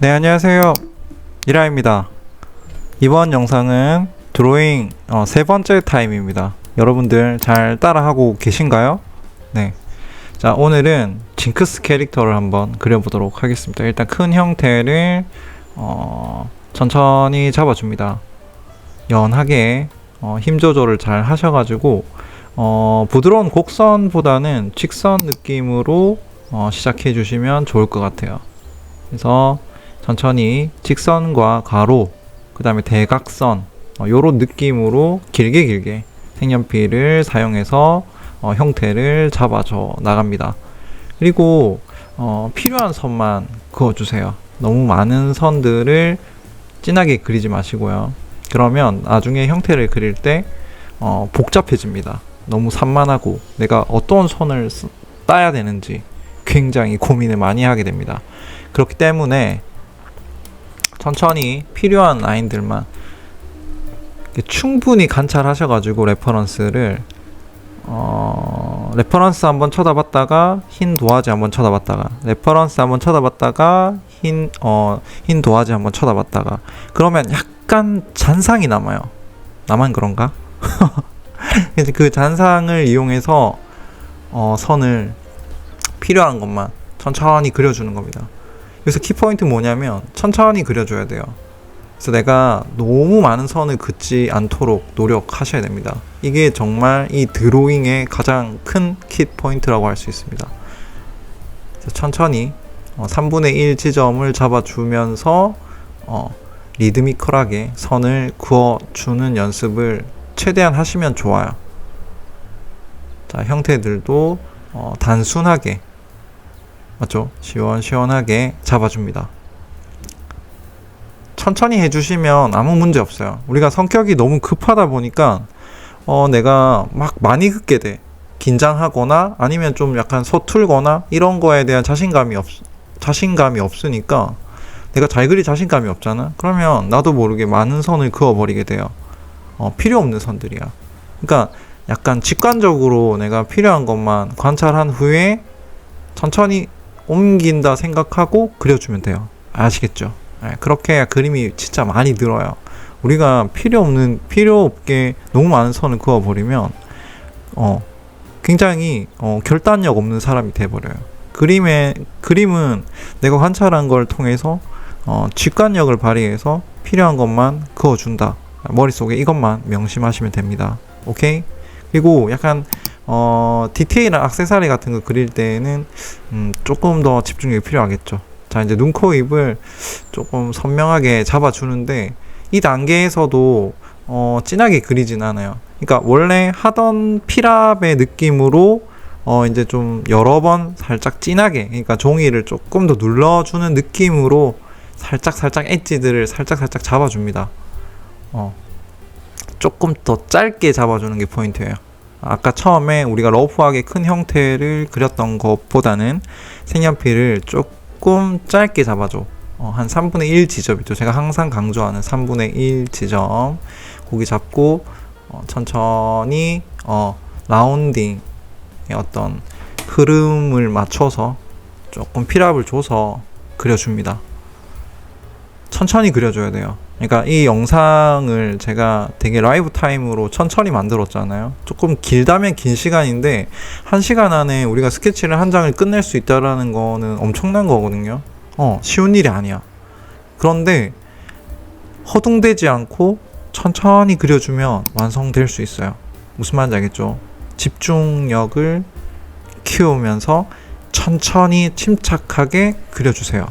네, 안녕하세요. 이라입니다. 이번 영상은 드로잉 세 번째 타임입니다. 여러분들 잘 따라하고 계신가요? 네. 자, 오늘은 징크스 캐릭터를 한번 그려보도록 하겠습니다. 일단 큰 형태를 천천히 잡아줍니다. 연하게 힘 조절을 잘 하셔가지고 부드러운 곡선보다는 직선 느낌으로 시작해 주시면 좋을 것 같아요. 그래서 천천히 직선과 가로, 그 다음에 대각선 요런 느낌으로 길게 색연필을 사용해서 형태를 잡아줘 나갑니다. 그리고 필요한 선만 그어주세요. 너무 많은 선들을 진하게 그리지 마시고요. 그러면 나중에 형태를 그릴 때 복잡해집니다. 너무 산만하고 내가 어떤 선을 따야 되는지 굉장히 고민을 많이 하게 됩니다. 그렇기 때문에 천천히 필요한 라인들만 충분히 관찰하셔가지고 레퍼런스를 레퍼런스 한번 쳐다봤다가 흰 도화지 한번 쳐다봤다가 레퍼런스 한번 쳐다봤다가 흰 도화지 한번 쳐다봤다가 그러면 약간 잔상이 남아요. 나만 그런가? 그래서 그 잔상을 이용해서 선을 필요한 것만 천천히 그려주는 겁니다. 그래서 키포인트 뭐냐면 천천히 그려줘야 돼요. 그래서 내가 너무 많은 선을 긋지 않도록 노력하셔야 됩니다. 이게 정말 이 드로잉의 가장 큰 키포인트라고 할 수 있습니다. 그래서 천천히 3분의 1 지점을 잡아주면서 리드미컬하게 선을 그어주는 연습을 최대한 하시면 좋아요. 자, 형태들도 단순하게 맞죠? 시원시원하게 잡아줍니다. 천천히 해주시면 아무 문제 없어요. 우리가 성격이 너무 급하다 보니까 내가 막 많이 긋게 돼. 긴장하거나 아니면 좀 약간 서툴거나 이런 거에 대한 자신감이 없으니까 내가 잘 그릴 자신감이 없잖아. 그러면 나도 모르게 많은 선을 그어버리게 돼요. 필요 없는 선들이야. 그러니까 약간 직관적으로 내가 필요한 것만 관찰한 후에 천천히 옮긴다 생각하고 그려주면 돼요. 아시겠죠? 네, 그렇게 해야 그림이 진짜 많이 늘어요. 우리가 필요 없게 너무 많은 선을 그어버리면 굉장히 결단력 없는 사람이 돼버려요. 그림은 내가 관찰한 걸 통해서 직관력을 발휘해서 필요한 것만 그어준다. 머릿속에 이것만 명심하시면 됩니다. 오케이? 그리고 약간 디테일한 액세서리 같은 거 그릴 때는 조금 더 집중력이 필요하겠죠. 자, 이제 눈, 코, 입을 조금 선명하게 잡아주는데 이 단계에서도 진하게 그리진 않아요. 그러니까 원래 하던 피랍의 느낌으로 이제 좀 여러 번 살짝 진하게, 그러니까 종이를 조금 더 눌러주는 느낌으로 살짝 엣지들을 살짝 잡아줍니다. 조금 더 짧게 잡아주는 게 포인트예요. 아까 처음에 우리가 러프하게 큰 형태를 그렸던 것보다는 색연필을 조금 짧게 잡아줘. 한 3분의 1 지점이죠. 제가 항상 강조하는 3분의 1 지점. 거기 잡고 천천히 라운딩의 어떤 흐름을 맞춰서 조금 필압을 줘서 그려줍니다. 천천히 그려줘야 돼요. 그러니까 이 영상을 제가 되게 라이브 타임으로 천천히 만들었잖아요. 조금 길다면 긴 시간인데 1시간 안에 우리가 스케치를 한 장을 끝낼 수 있다라는 거는 엄청난 거거든요. 쉬운 일이 아니야. 그런데 허둥대지 않고 천천히 그려주면 완성될 수 있어요. 무슨 말인지 알겠죠? 집중력을 키우면서 천천히 침착하게 그려주세요.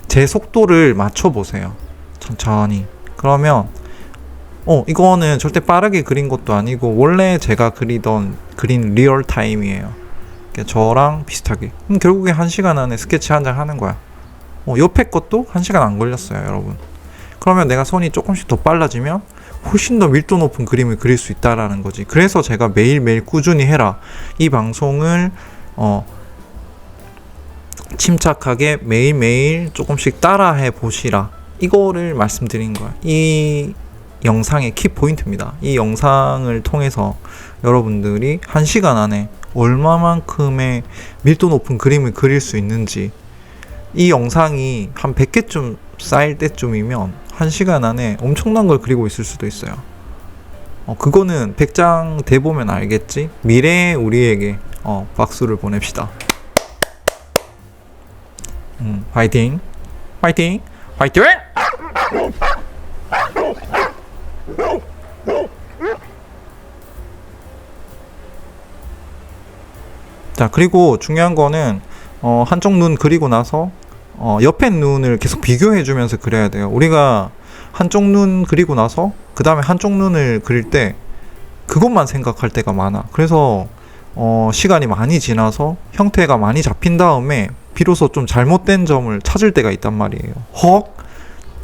제 속도를 맞춰보세요. 천천히. 그러면 이거는 절대 빠르게 그린 것도 아니고 원래 제가 그린 리얼 타임이에요. 저랑 비슷하게. 결국에 1시간 안에 스케치 한 장 하는 거야. 옆에 것도 1시간 안 걸렸어요, 여러분. 그러면 내가 손이 조금씩 더 빨라지면 훨씬 더 밀도 높은 그림을 그릴 수 있다라는 거지. 그래서 제가 매일매일 꾸준히 해라. 이 방송을 침착하게 매일매일 조금씩 따라해 보시라. 이거를 말씀드린 거야. 이 영상의 키포인트입니다. 이 영상을 통해서 여러분들이 1시간 안에 얼마만큼의 밀도 높은 그림을 그릴 수 있는지, 이 영상이 한 100개쯤 쌓일 때쯤이면 1시간 안에 엄청난 걸 그리고 있을 수도 있어요. 그거는 100장 돼 보면 알겠지? 미래의 우리에게 박수를 보냅시다. 화이팅! 화이팅! 화이팅! 자, 그리고 중요한 거는 한쪽 눈 그리고 나서 옆에 눈을 계속 비교해 주면서 그려야 돼요. 우리가 한쪽 눈 그리고 나서 그 다음에 한쪽 눈을 그릴 때 그것만 생각할 때가 많아. 그래서 시간이 많이 지나서 형태가 많이 잡힌 다음에 비로소 좀 잘못된 점을 찾을 때가 있단 말이에요. 헉,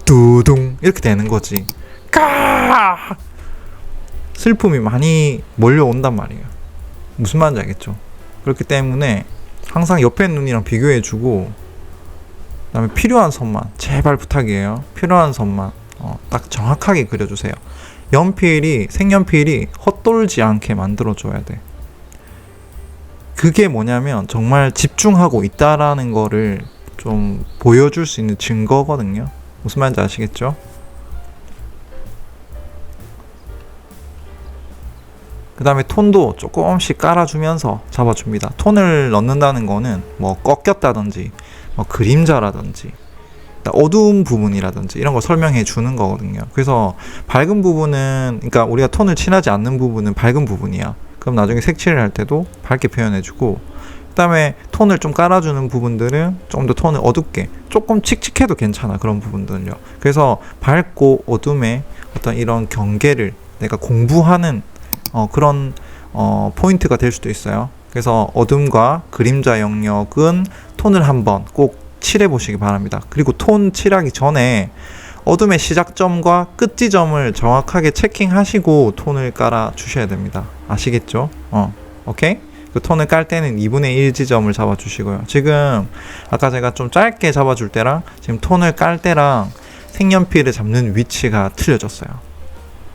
두둥 이렇게 되는 거지. 까 슬픔이 많이 몰려온단 말이에요. 무슨 말인지 알겠죠? 그렇기 때문에 항상 옆에 눈이랑 비교해주고, 그 다음에 필요한 선만, 제발 부탁이에요. 필요한 선만 딱 정확하게 그려주세요. 색연필이 헛돌지 않게 만들어줘야 돼. 그게 뭐냐면 정말 집중하고 있다라는 거를 좀 보여줄 수 있는 증거거든요. 무슨 말인지 아시겠죠? 그 다음에 톤도 조금씩 깔아주면서 잡아줍니다. 톤을 넣는다는 거는 뭐 꺾였다든지 뭐 그림자라든지 어두운 부분이라든지 이런 거 설명해 주는 거거든요. 그래서 밝은 부분은, 그러니까 우리가 톤을 칠하지 않는 부분은 밝은 부분이야. 그럼 나중에 색칠을 할 때도 밝게 표현해 주고, 그 다음에 톤을 좀 깔아주는 부분들은 좀 더 톤을 어둡게, 조금 칙칙해도 괜찮아, 그런 부분들은요. 그래서 밝고 어둠의 어떤 이런 경계를 내가 공부하는 그런 포인트가 될 수도 있어요. 그래서 어둠과 그림자 영역은 톤을 한번 꼭 칠해 보시기 바랍니다. 그리고 톤 칠하기 전에 어둠의 시작점과 끝 지점을 정확하게 체킹하시고 톤을 깔아 주셔야 됩니다. 아시겠죠? 오케이? 그 톤을 깔 때는 2분의 1 지점을 잡아 주시고요. 지금 아까 제가 좀 짧게 잡아 줄 때랑 지금 톤을 깔 때랑 색연필을 잡는 위치가 틀려졌어요.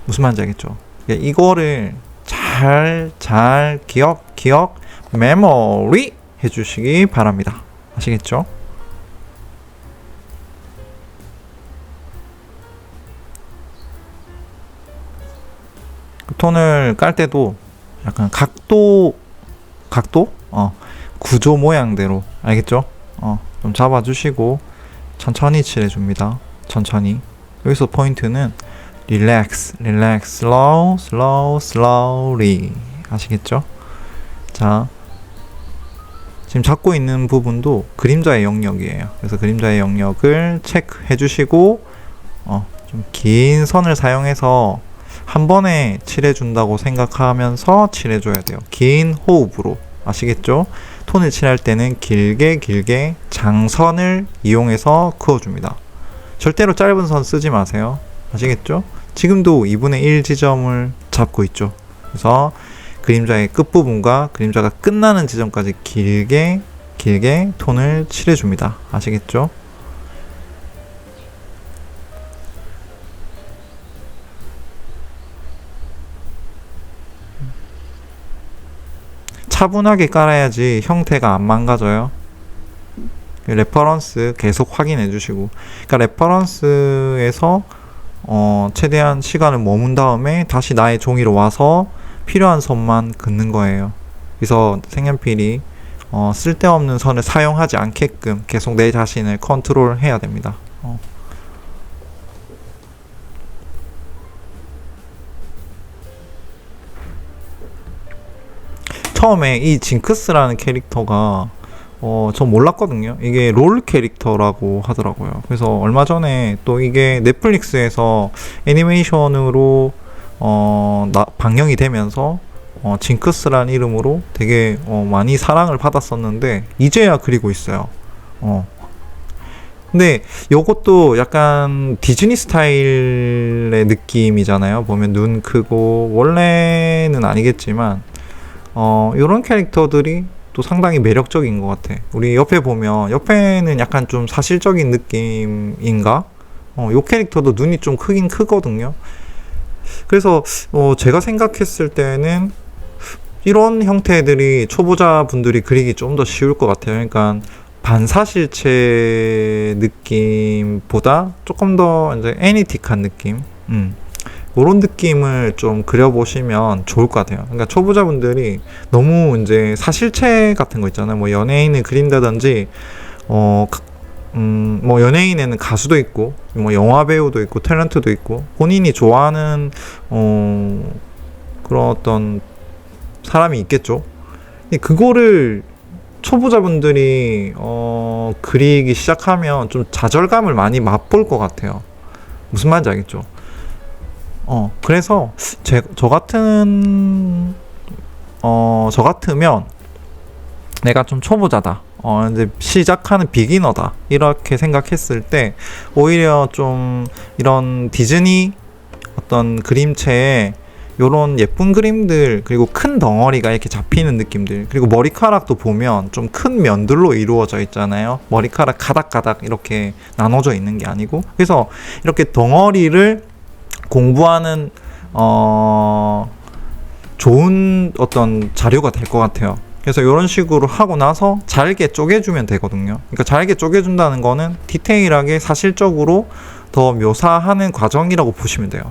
무슨 말인지 알겠죠? 이거를 잘 기억 메모리 해주시기 바랍니다. 아시겠죠? 톤을 깔 때도 약간 각도 구조 모양대로, 알겠죠? 좀 잡아주시고 천천히 칠해줍니다. 천천히. 여기서 포인트는 relax, slowly. 아시겠죠? 자, 지금 잡고 있는 부분도 그림자의 영역이에요. 그래서 그림자의 영역을 체크해 주시고 좀 긴 선을 사용해서 한 번에 칠해준다고 생각하면서 칠해줘야 돼요. 긴 호흡으로. 아시겠죠? 톤을 칠할 때는 길게 장선을 이용해서 그어줍니다. 절대로 짧은 선 쓰지 마세요. 아시겠죠? 지금도 2분의 1 지점을 잡고 있죠. 그래서 그림자의 끝부분과 그림자가 끝나는 지점까지 길게 톤을 칠해줍니다. 아시겠죠? 차분하게 깔아야지 형태가 안 망가져요. 레퍼런스 계속 확인해 주시고, 그러니까 레퍼런스에서 최대한 시간을 머문 다음에 다시 나의 종이로 와서 필요한 선만 긋는 거예요. 그래서 색연필이 쓸데없는 선을 사용하지 않게끔 계속 내 자신을 컨트롤 해야 됩니다. 처음에 이 징크스라는 캐릭터가 전 몰랐거든요. 이게 롤 캐릭터라고 하더라고요. 그래서 얼마 전에 또 이게 넷플릭스에서 애니메이션으로 방영이 되면서 징크스라는 이름으로 되게 많이 사랑을 받았었는데 이제야 그리고 있어요. 근데 요것도 약간 디즈니 스타일의 느낌이잖아요. 보면 눈 크고, 원래는 아니겠지만 요런 캐릭터들이 또 상당히 매력적인 것 같아. 우리 옆에 보면, 옆에는 약간 좀 사실적인 느낌인가? 요 캐릭터도 눈이 좀 크긴 크거든요. 그래서 제가 생각했을 때는 이런 형태들이 초보자분들이 그리기 좀 더 쉬울 것 같아요. 그러니까 반사실체 느낌보다 조금 더 이제 애니틱한 느낌, 그런 느낌을 좀 그려보시면 좋을 것 같아요. 그러니까 초보자분들이 너무 이제 사실체 같은 거 있잖아요. 뭐 연예인을 그린다든지, 뭐 연예인에는 가수도 있고, 뭐 영화 배우도 있고, 탤런트도 있고, 본인이 좋아하는 그런 어떤 사람이 있겠죠. 그거를 초보자분들이 그리기 시작하면 좀 좌절감을 많이 맛볼 것 같아요. 무슨 말인지 알겠죠? 그래서 저 같으면 내가 좀 초보자다. 이제 시작하는 비기너다. 이렇게 생각했을 때 오히려 좀 이런 디즈니 어떤 그림체에 요런 예쁜 그림들, 그리고 큰 덩어리가 이렇게 잡히는 느낌들, 그리고 머리카락도 보면 좀 큰 면들로 이루어져 있잖아요. 머리카락 가닥가닥 이렇게 나눠져 있는 게 아니고, 그래서 이렇게 덩어리를 공부하는 좋은 어떤 자료가 될 것 같아요. 그래서 이런 식으로 하고 나서 잘게 쪼개주면 되거든요. 그러니까 잘게 쪼개준다는 거는 디테일하게 사실적으로 더 묘사하는 과정이라고 보시면 돼요.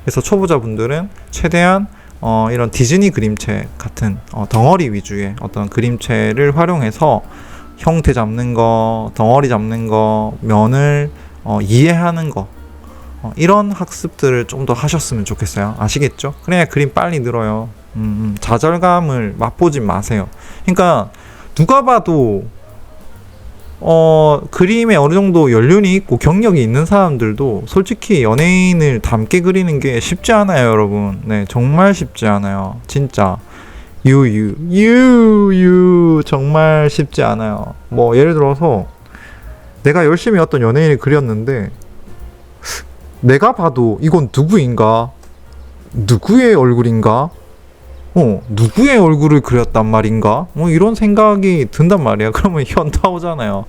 그래서 초보자분들은 최대한 이런 디즈니 그림체 같은 덩어리 위주의 어떤 그림체를 활용해서 형태 잡는 거, 덩어리 잡는 거, 면을 이해하는 거, 이런 학습들을 좀 더 하셨으면 좋겠어요. 아시겠죠? 그래야 그림 빨리 늘어요. 좌절감을 맛보지 마세요. 그러니까 누가 봐도 그림에 어느 정도 연륜이 있고 경력이 있는 사람들도 솔직히 연예인을 닮게 그리는 게 쉽지 않아요, 여러분. 네, 정말 쉽지 않아요. 진짜. 정말 쉽지 않아요. 뭐, 예를 들어서 내가 열심히 어떤 연예인을 그렸는데 내가 봐도 이건 누구인가? 누구의 얼굴인가? 누구의 얼굴을 그렸단 말인가? 뭐 이런 생각이 든단 말이야. 그러면 현타 오잖아요.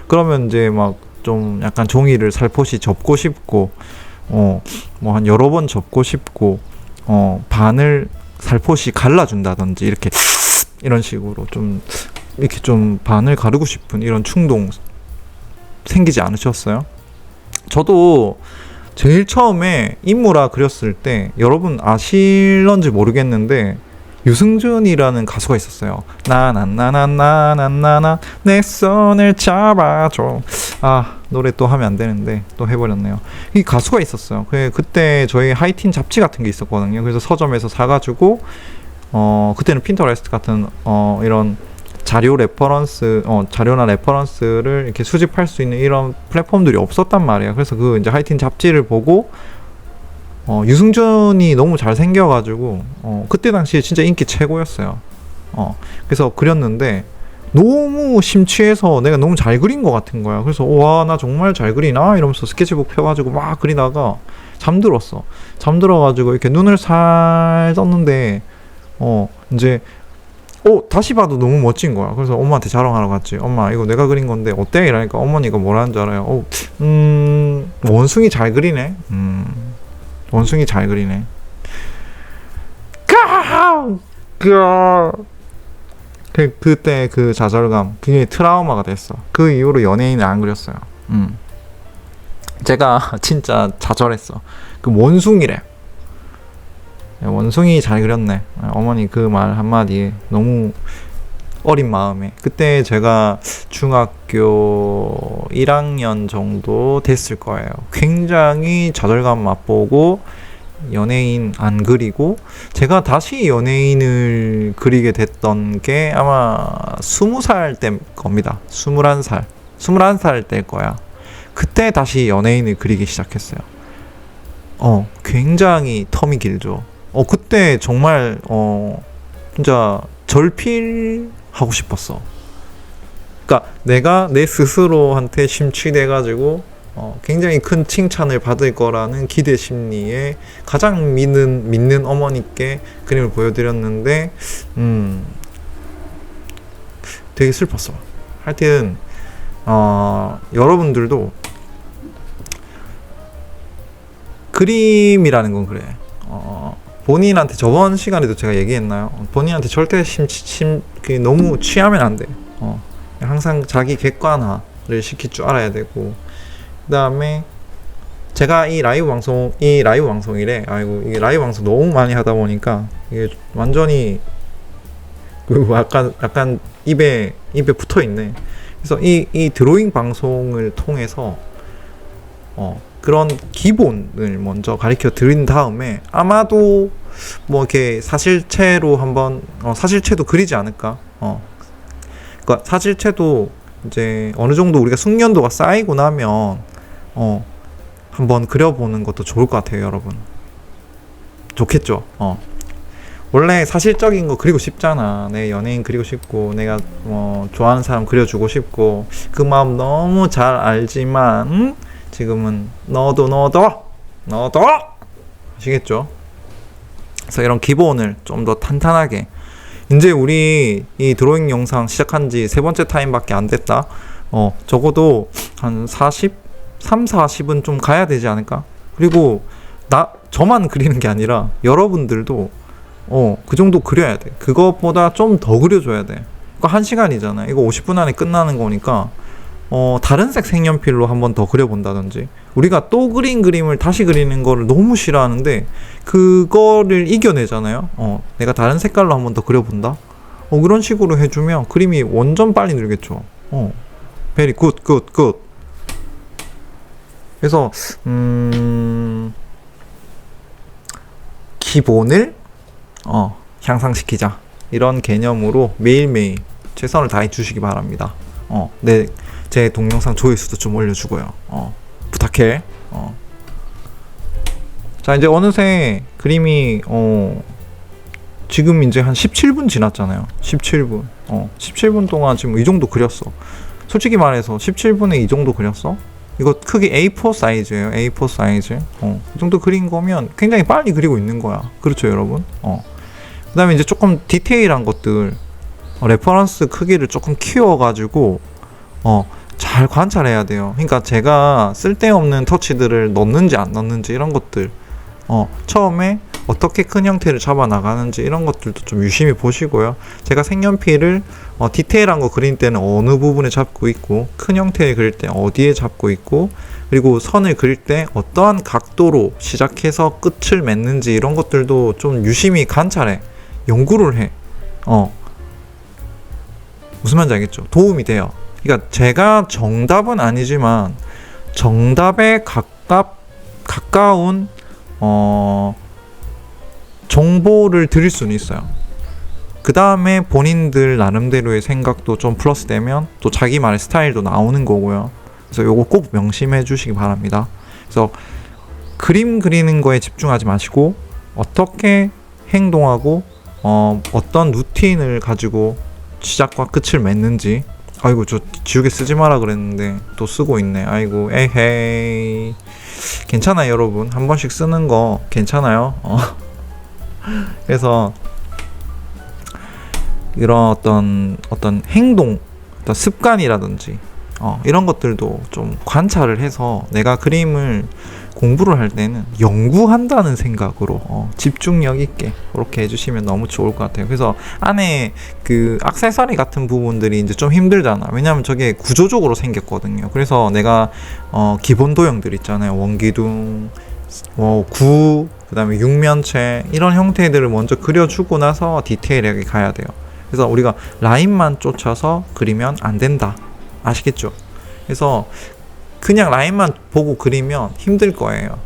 그러면 이제 막 좀 약간 종이를 살포시 접고 싶고, 뭐 한 여러 번 접고 싶고, 반을 살포시 갈라준다든지, 이런 식으로 이렇게 좀 반을 가르고 싶은 이런 충동 생기지 않으셨어요? 저도 제일 처음에 인물화 그렸을 때 여러분 아실런지 모르겠는데 유승준이라는 가수가 있었어요. 나나나나나나나 내 손을 잡아줘. 노래 또 하면 안 되는데 또 해버렸네요. 이 가수가 있었어요. 그때 저희 하이틴 잡지 같은 게 있었거든요. 그래서 서점에서 사가지고 그때는 핀터레스트 같은 이런 자료나 레퍼런스를 이렇게 수집할 수 있는 이런 플랫폼들이 없었단 말이에요. 그래서 그 이제 하이틴 잡지를 보고 유승준이 너무 잘생겨가지고 그때 당시에 진짜 인기 최고였어요. 그래서 그렸는데 너무 심취해서 내가 너무 잘 그린 것 같은 거야. 그래서 와, 나 정말 잘 그리나 이러면서 스케치북 펴가지고 막 그리다가 잠들어가지고 이렇게 눈을 살 떴는데 이제 다시 봐도 너무 멋진 거야. 그래서 엄마한테 자랑하러 갔지. 엄마, 이거 내가 그린 건데 어때? 이러니까 어머니가 뭐라는 줄 알아요? 원숭이 잘 그리네. 원숭이 잘 그리네. 그때 그 좌절감, 그게 트라우마가 됐어. 그 이후로 연예인을 안 그렸어요. 제가 진짜 좌절했어. 그 원숭이래. 원숭이 잘 그렸네. 어머니 그 말 한마디에 너무 어린 마음에. 그때 제가 중학교 1학년 정도 됐을 거예요. 굉장히 좌절감 맛보고 연예인 안 그리고, 제가 다시 연예인을 그리게 됐던 게 아마 20살 때 겁니다. 21살 때일 거야. 그때 다시 연예인을 그리기 시작했어요. 굉장히 텀이 길죠. 그때 정말 진짜 절필하고 싶었어. 그러니까 내가 내 스스로한테 심취돼가지고 굉장히 큰 칭찬을 받을 거라는 기대 심리에 가장 믿는 어머니께 그림을 보여드렸는데 되게 슬펐어. 하여튼 여러분들도 그림이라는 건 그래. 본인한테 저번 시간에도 제가 얘기했나요? 본인한테 절대 너무 취하면 안 돼. 항상 자기 객관화를 시킬 줄 알아야 되고, 그 다음에 제가 이 라이브 방송이래. 아이고, 이게 라이브 방송 너무 많이 하다 보니까 이게 완전히 약간 입에 붙어 있네. 그래서 이 드로잉 방송을 통해서 그런 기본을 먼저 가르쳐 드린 다음에 아마도 뭐 이렇게 사실체로 한번 사실체도 그리지 않을까. 그러니까 사실체도 이제 어느 정도 우리가 숙련도가 쌓이고 나면 한번 그려보는 것도 좋을 것 같아요, 여러분. 좋겠죠. 원래 사실적인 거 그리고 싶잖아. 내 연예인 그리고 싶고, 내가 좋아하는 사람 그려주고 싶고, 그 마음 너무 잘 알지만 지금은 너도 아시겠죠? 그래서 이런 기본을 좀 더 탄탄하게, 이제 우리 이 드로잉 영상 시작한 지 3번째 타임밖에 안 됐다. 적어도 한 40은 좀 가야 되지 않을까? 그리고 저만 그리는 게 아니라 여러분들도 그 정도 그려야 돼. 그것보다 좀 더 그려줘야 돼. 그러니까 1시간이잖아. 이거 50분 안에 끝나는 거니까 다른 색 색연필로 한번 더 그려본다든지. 우리가 또 그린 그림을 다시 그리는 거를 너무 싫어하는데 그거를 이겨내잖아요. 내가 다른 색깔로 한번 더 그려본다. 그런 식으로 해주면 그림이 완전 빨리 늘겠죠. very good. 그래서 기본을 향상시키자, 이런 개념으로 매일매일 최선을 다해 주시기 바랍니다. 제 동영상 조회수도 좀 올려주고요. 부탁해. 자, 이제 어느새 그림이 지금 이제 한 17분 지났잖아요. 17분. 17분 동안 지금 이 정도 그렸어. 솔직히 말해서 17분에 이 정도 그렸어? 이거 크기 A4 사이즈예요. A4 사이즈. 이 정도 그린 거면 굉장히 빨리 그리고 있는 거야. 그렇죠, 여러분? 그 다음에 이제 조금 디테일한 것들, 레퍼런스 크기를 조금 키워가지고 잘 관찰해야 돼요. 그러니까 제가 쓸데없는 터치들을 넣는지 안 넣는지 이런 것들, 처음에 어떻게 큰 형태를 잡아 나가는지 이런 것들도 좀 유심히 보시고요. 제가 색연필을 디테일한 거 그릴 때는 어느 부분에 잡고 있고, 큰 형태를 그릴 때 어디에 잡고 있고, 그리고 선을 그릴 때 어떠한 각도로 시작해서 끝을 맺는지 이런 것들도 좀 유심히 관찰해, 연구를 해. 무슨 말인지 알겠죠? 도움이 돼요. 그러니까 제가 정답은 아니지만 정답에 가까운 정보를 드릴 수는 있어요. 그 다음에 본인들 나름대로의 생각도 좀 플러스 되면 또 자기만의 스타일도 나오는 거고요. 그래서 요거 꼭 명심해 주시기 바랍니다. 그래서 그림 그리는 거에 집중하지 마시고 어떻게 행동하고 어떤 루틴을 가지고 시작과 끝을 맺는지. 아이고, 저 지우개 쓰지 마라 그랬는데 또 쓰고 있네. 아이고, 에헤이. 괜찮아요, 여러분. 한 번씩 쓰는 거 괜찮아요. 그래서 이런 어떤 행동, 어떤 습관이라든지 이런 것들도 좀 관찰을 해서 내가 그림을 공부를 할 때는 연구한다는 생각으로 집중력 있게 그렇게 해주시면 너무 좋을 것 같아요. 그래서 안에 그 액세서리 같은 부분들이 이제 좀 힘들잖아. 왜냐면 저게 구조적으로 생겼거든요. 그래서 내가 기본 도형들 있잖아요. 원기둥, 구, 그 다음에 육면체, 이런 형태들을 먼저 그려주고 나서 디테일하게 가야 돼요. 그래서 우리가 라인만 쫓아서 그리면 안 된다. 아시겠죠? 그래서 그냥 라인만 보고 그리면 힘들 거예요.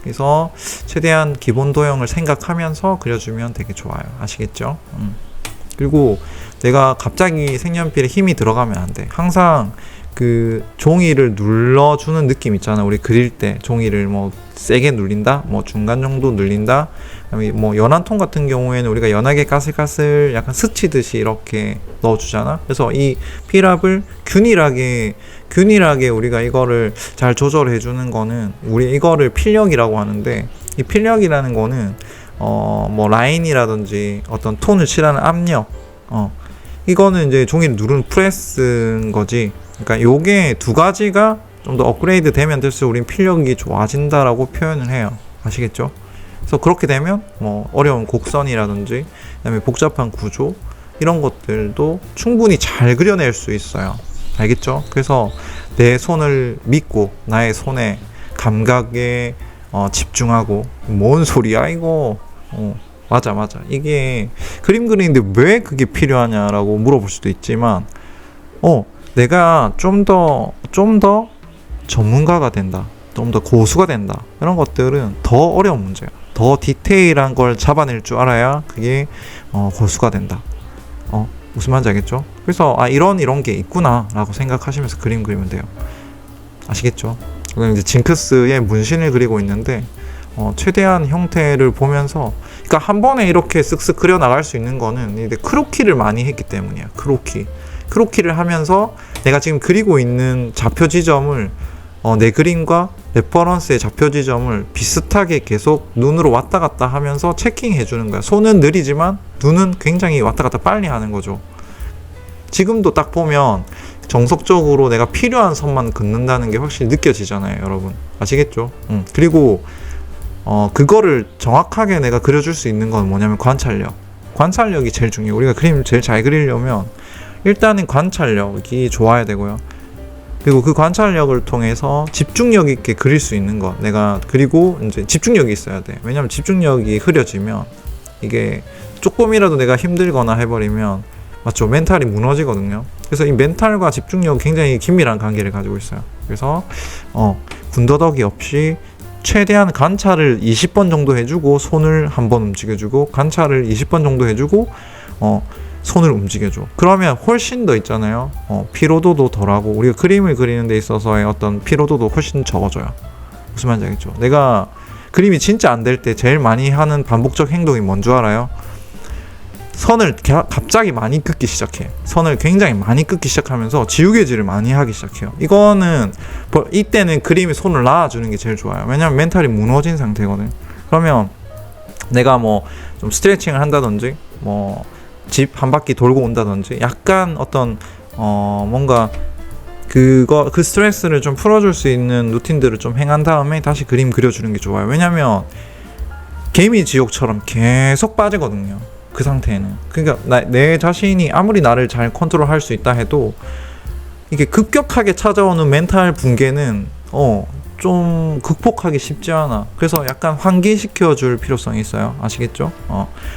그래서 최대한 기본 도형을 생각하면서 그려주면 되게 좋아요. 아시겠죠? 그리고 내가 갑자기 색연필에 힘이 들어가면 안 돼. 항상 그 종이를 눌러주는 느낌 있잖아. 우리 그릴 때 종이를 뭐 세게 눌린다, 뭐 중간 정도 눌린다. 그다음에 뭐 연한 톤 같은 경우에는 우리가 연하게 까슬까슬 약간 스치듯이 이렇게 넣어주잖아. 그래서 이 필압을 균일하게 우리가 이거를 잘 조절해 주는 거는, 우리 이거를 필력이라고 하는데, 이 필력이라는 거는 뭐 라인이라든지 어떤 톤을 칠하는 압력, 이거는 이제 종이를 누르는 프레스인 거지. 그러니까 요게 두 가지가 좀 더 업그레이드 되면 될수록 우린 필력이 좋아진다라고 표현을 해요. 아시겠죠? 그래서 그렇게 되면 뭐 어려운 곡선이라든지 그다음에 복잡한 구조 이런 것들도 충분히 잘 그려낼 수 있어요. 알겠죠? 그래서 내 손을 믿고 나의 손에 감각에 집중하고 뭔 소리야 이거. 맞아 이게 그림 그리는데 왜 그게 필요하냐라고 물어볼 수도 있지만 내가 좀 더 전문가가 된다, 좀 더 고수가 된다, 이런 것들은 더 어려운 문제야. 더 디테일한 걸 잡아낼 줄 알아야 그게 고수가 된다. 무슨 말인지 알겠죠? 그래서 이런 게 있구나 라고 생각하시면서 그림 그리면 돼요. 아시겠죠? 그럼 이제 징크스의 문신을 그리고 있는데 최대한 형태를 보면서, 그러니까 한 번에 이렇게 쓱쓱 그려 나갈 수 있는 거는 이제 크로키를 많이 했기 때문이야. 크로키를 하면서 내가 지금 그리고 있는 좌표 지점을 내 그림과 레퍼런스의 좌표 지점을 비슷하게 계속 눈으로 왔다 갔다 하면서 체킹해 주는 거야. 손은 느리지만 눈은 굉장히 왔다 갔다 빨리 하는 거죠. 지금도 딱 보면 정석적으로 내가 필요한 선만 긋는다는 게 확실히 느껴지잖아요, 여러분. 아시겠죠? 그리고 그거를 정확하게 내가 그려줄 수 있는 건 뭐냐면 관찰력이 제일 중요해요. 우리가 그림 제일 잘 그리려면 일단은 관찰력이 좋아야 되고요. 그리고 그 관찰력을 통해서 집중력 있게 그릴 수 있는 것. 그리고 이제 집중력이 있어야 돼. 왜냐면 집중력이 흐려지면 이게 조금이라도 내가 힘들거나 해버리면 맞죠? 멘탈이 무너지거든요. 그래서 이 멘탈과 집중력 굉장히 긴밀한 관계를 가지고 있어요. 그래서 군더더기 없이 최대한 관찰을 20번 정도 해주고 손을 한번 움직여주고, 관찰을 20번 정도 해주고 손을 움직여줘. 그러면 훨씬 더 있잖아요. 피로도도 덜하고 우리가 그림을 그리는 데 있어서의 어떤 피로도도 훨씬 적어져요. 무슨 말인지 알겠죠? 내가 그림이 진짜 안 될 때 제일 많이 하는 반복적 행동이 뭔 줄 알아요? 선을 갑자기 많이 긋기 시작해. 선을 굉장히 많이 긋기 시작하면서 지우개질을 많이 하기 시작해요. 이때는 그림에 손을 놔주는 게 제일 좋아요. 왜냐면 멘탈이 무너진 상태거든. 그러면 내가 뭐 좀 스트레칭을 한다든지 뭐 집 한 바퀴 돌고 온다든지 약간 어떤 뭔가 그 스트레스를 좀 풀어줄 수 있는 루틴들을 좀 행한 다음에 다시 그림 그려주는 게 좋아요. 왜냐면 개미 지옥처럼 계속 빠지거든요, 그 상태에는. 그러니까 내 자신이 아무리 나를 잘 컨트롤할 수 있다 해도 이게 급격하게 찾아오는 멘탈 붕괴는 좀 극복하기 쉽지 않아. 그래서 약간 환기시켜 줄 필요성이 있어요. 아시겠죠?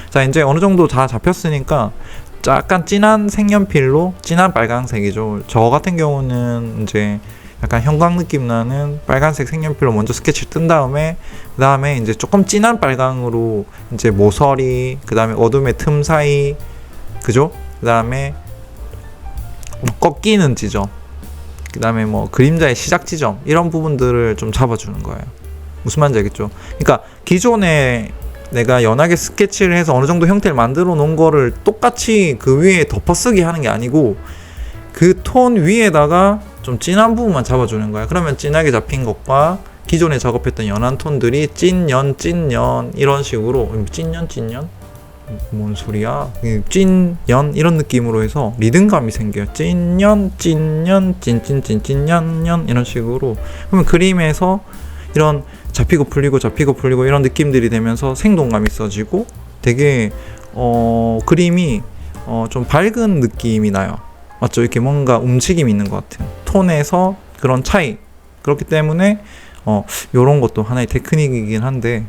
자, 이제 어느 정도 다 잡혔으니까 약간 진한 색연필로, 진한 빨강색이죠. 저 같은 경우는 이제 약간 형광 느낌 나는 빨간색 색연필로 먼저 스케치를 뜬 다음에, 그 다음에 이제 조금 진한 빨강으로 이제 모서리, 그 다음에 어둠의 틈 사이, 그죠? 그 다음에 꺾이는 지점, 그 다음에 뭐 그림자의 시작 지점, 이런 부분들을 좀 잡아주는 거예요. 무슨 말인지 알겠죠? 그러니까 기존에 내가 연하게 스케치를 해서 어느 정도 형태를 만들어 놓은 거를 똑같이 그 위에 덮어쓰기 하는 게 아니고 그 톤 위에다가 좀 진한 부분만 잡아주는 거야. 그러면 진하게 잡힌 것과 기존에 작업했던 연한 톤들이 찐연 이런 식으로, 찐연? 뭔 소리야? 찐연 이런 느낌으로 해서 리듬감이 생겨요. 찐연 이런 식으로. 그러면 그림에서 이런 잡히고 풀리고 이런 느낌들이 되면서 생동감이 있어지고 되게 그림이 좀 밝은 느낌이 나요. 맞죠? 이렇게 뭔가 움직임이 있는 것 같은 톤에서 그런 차이. 그렇기 때문에 요런 것도 하나의 테크닉이긴 한데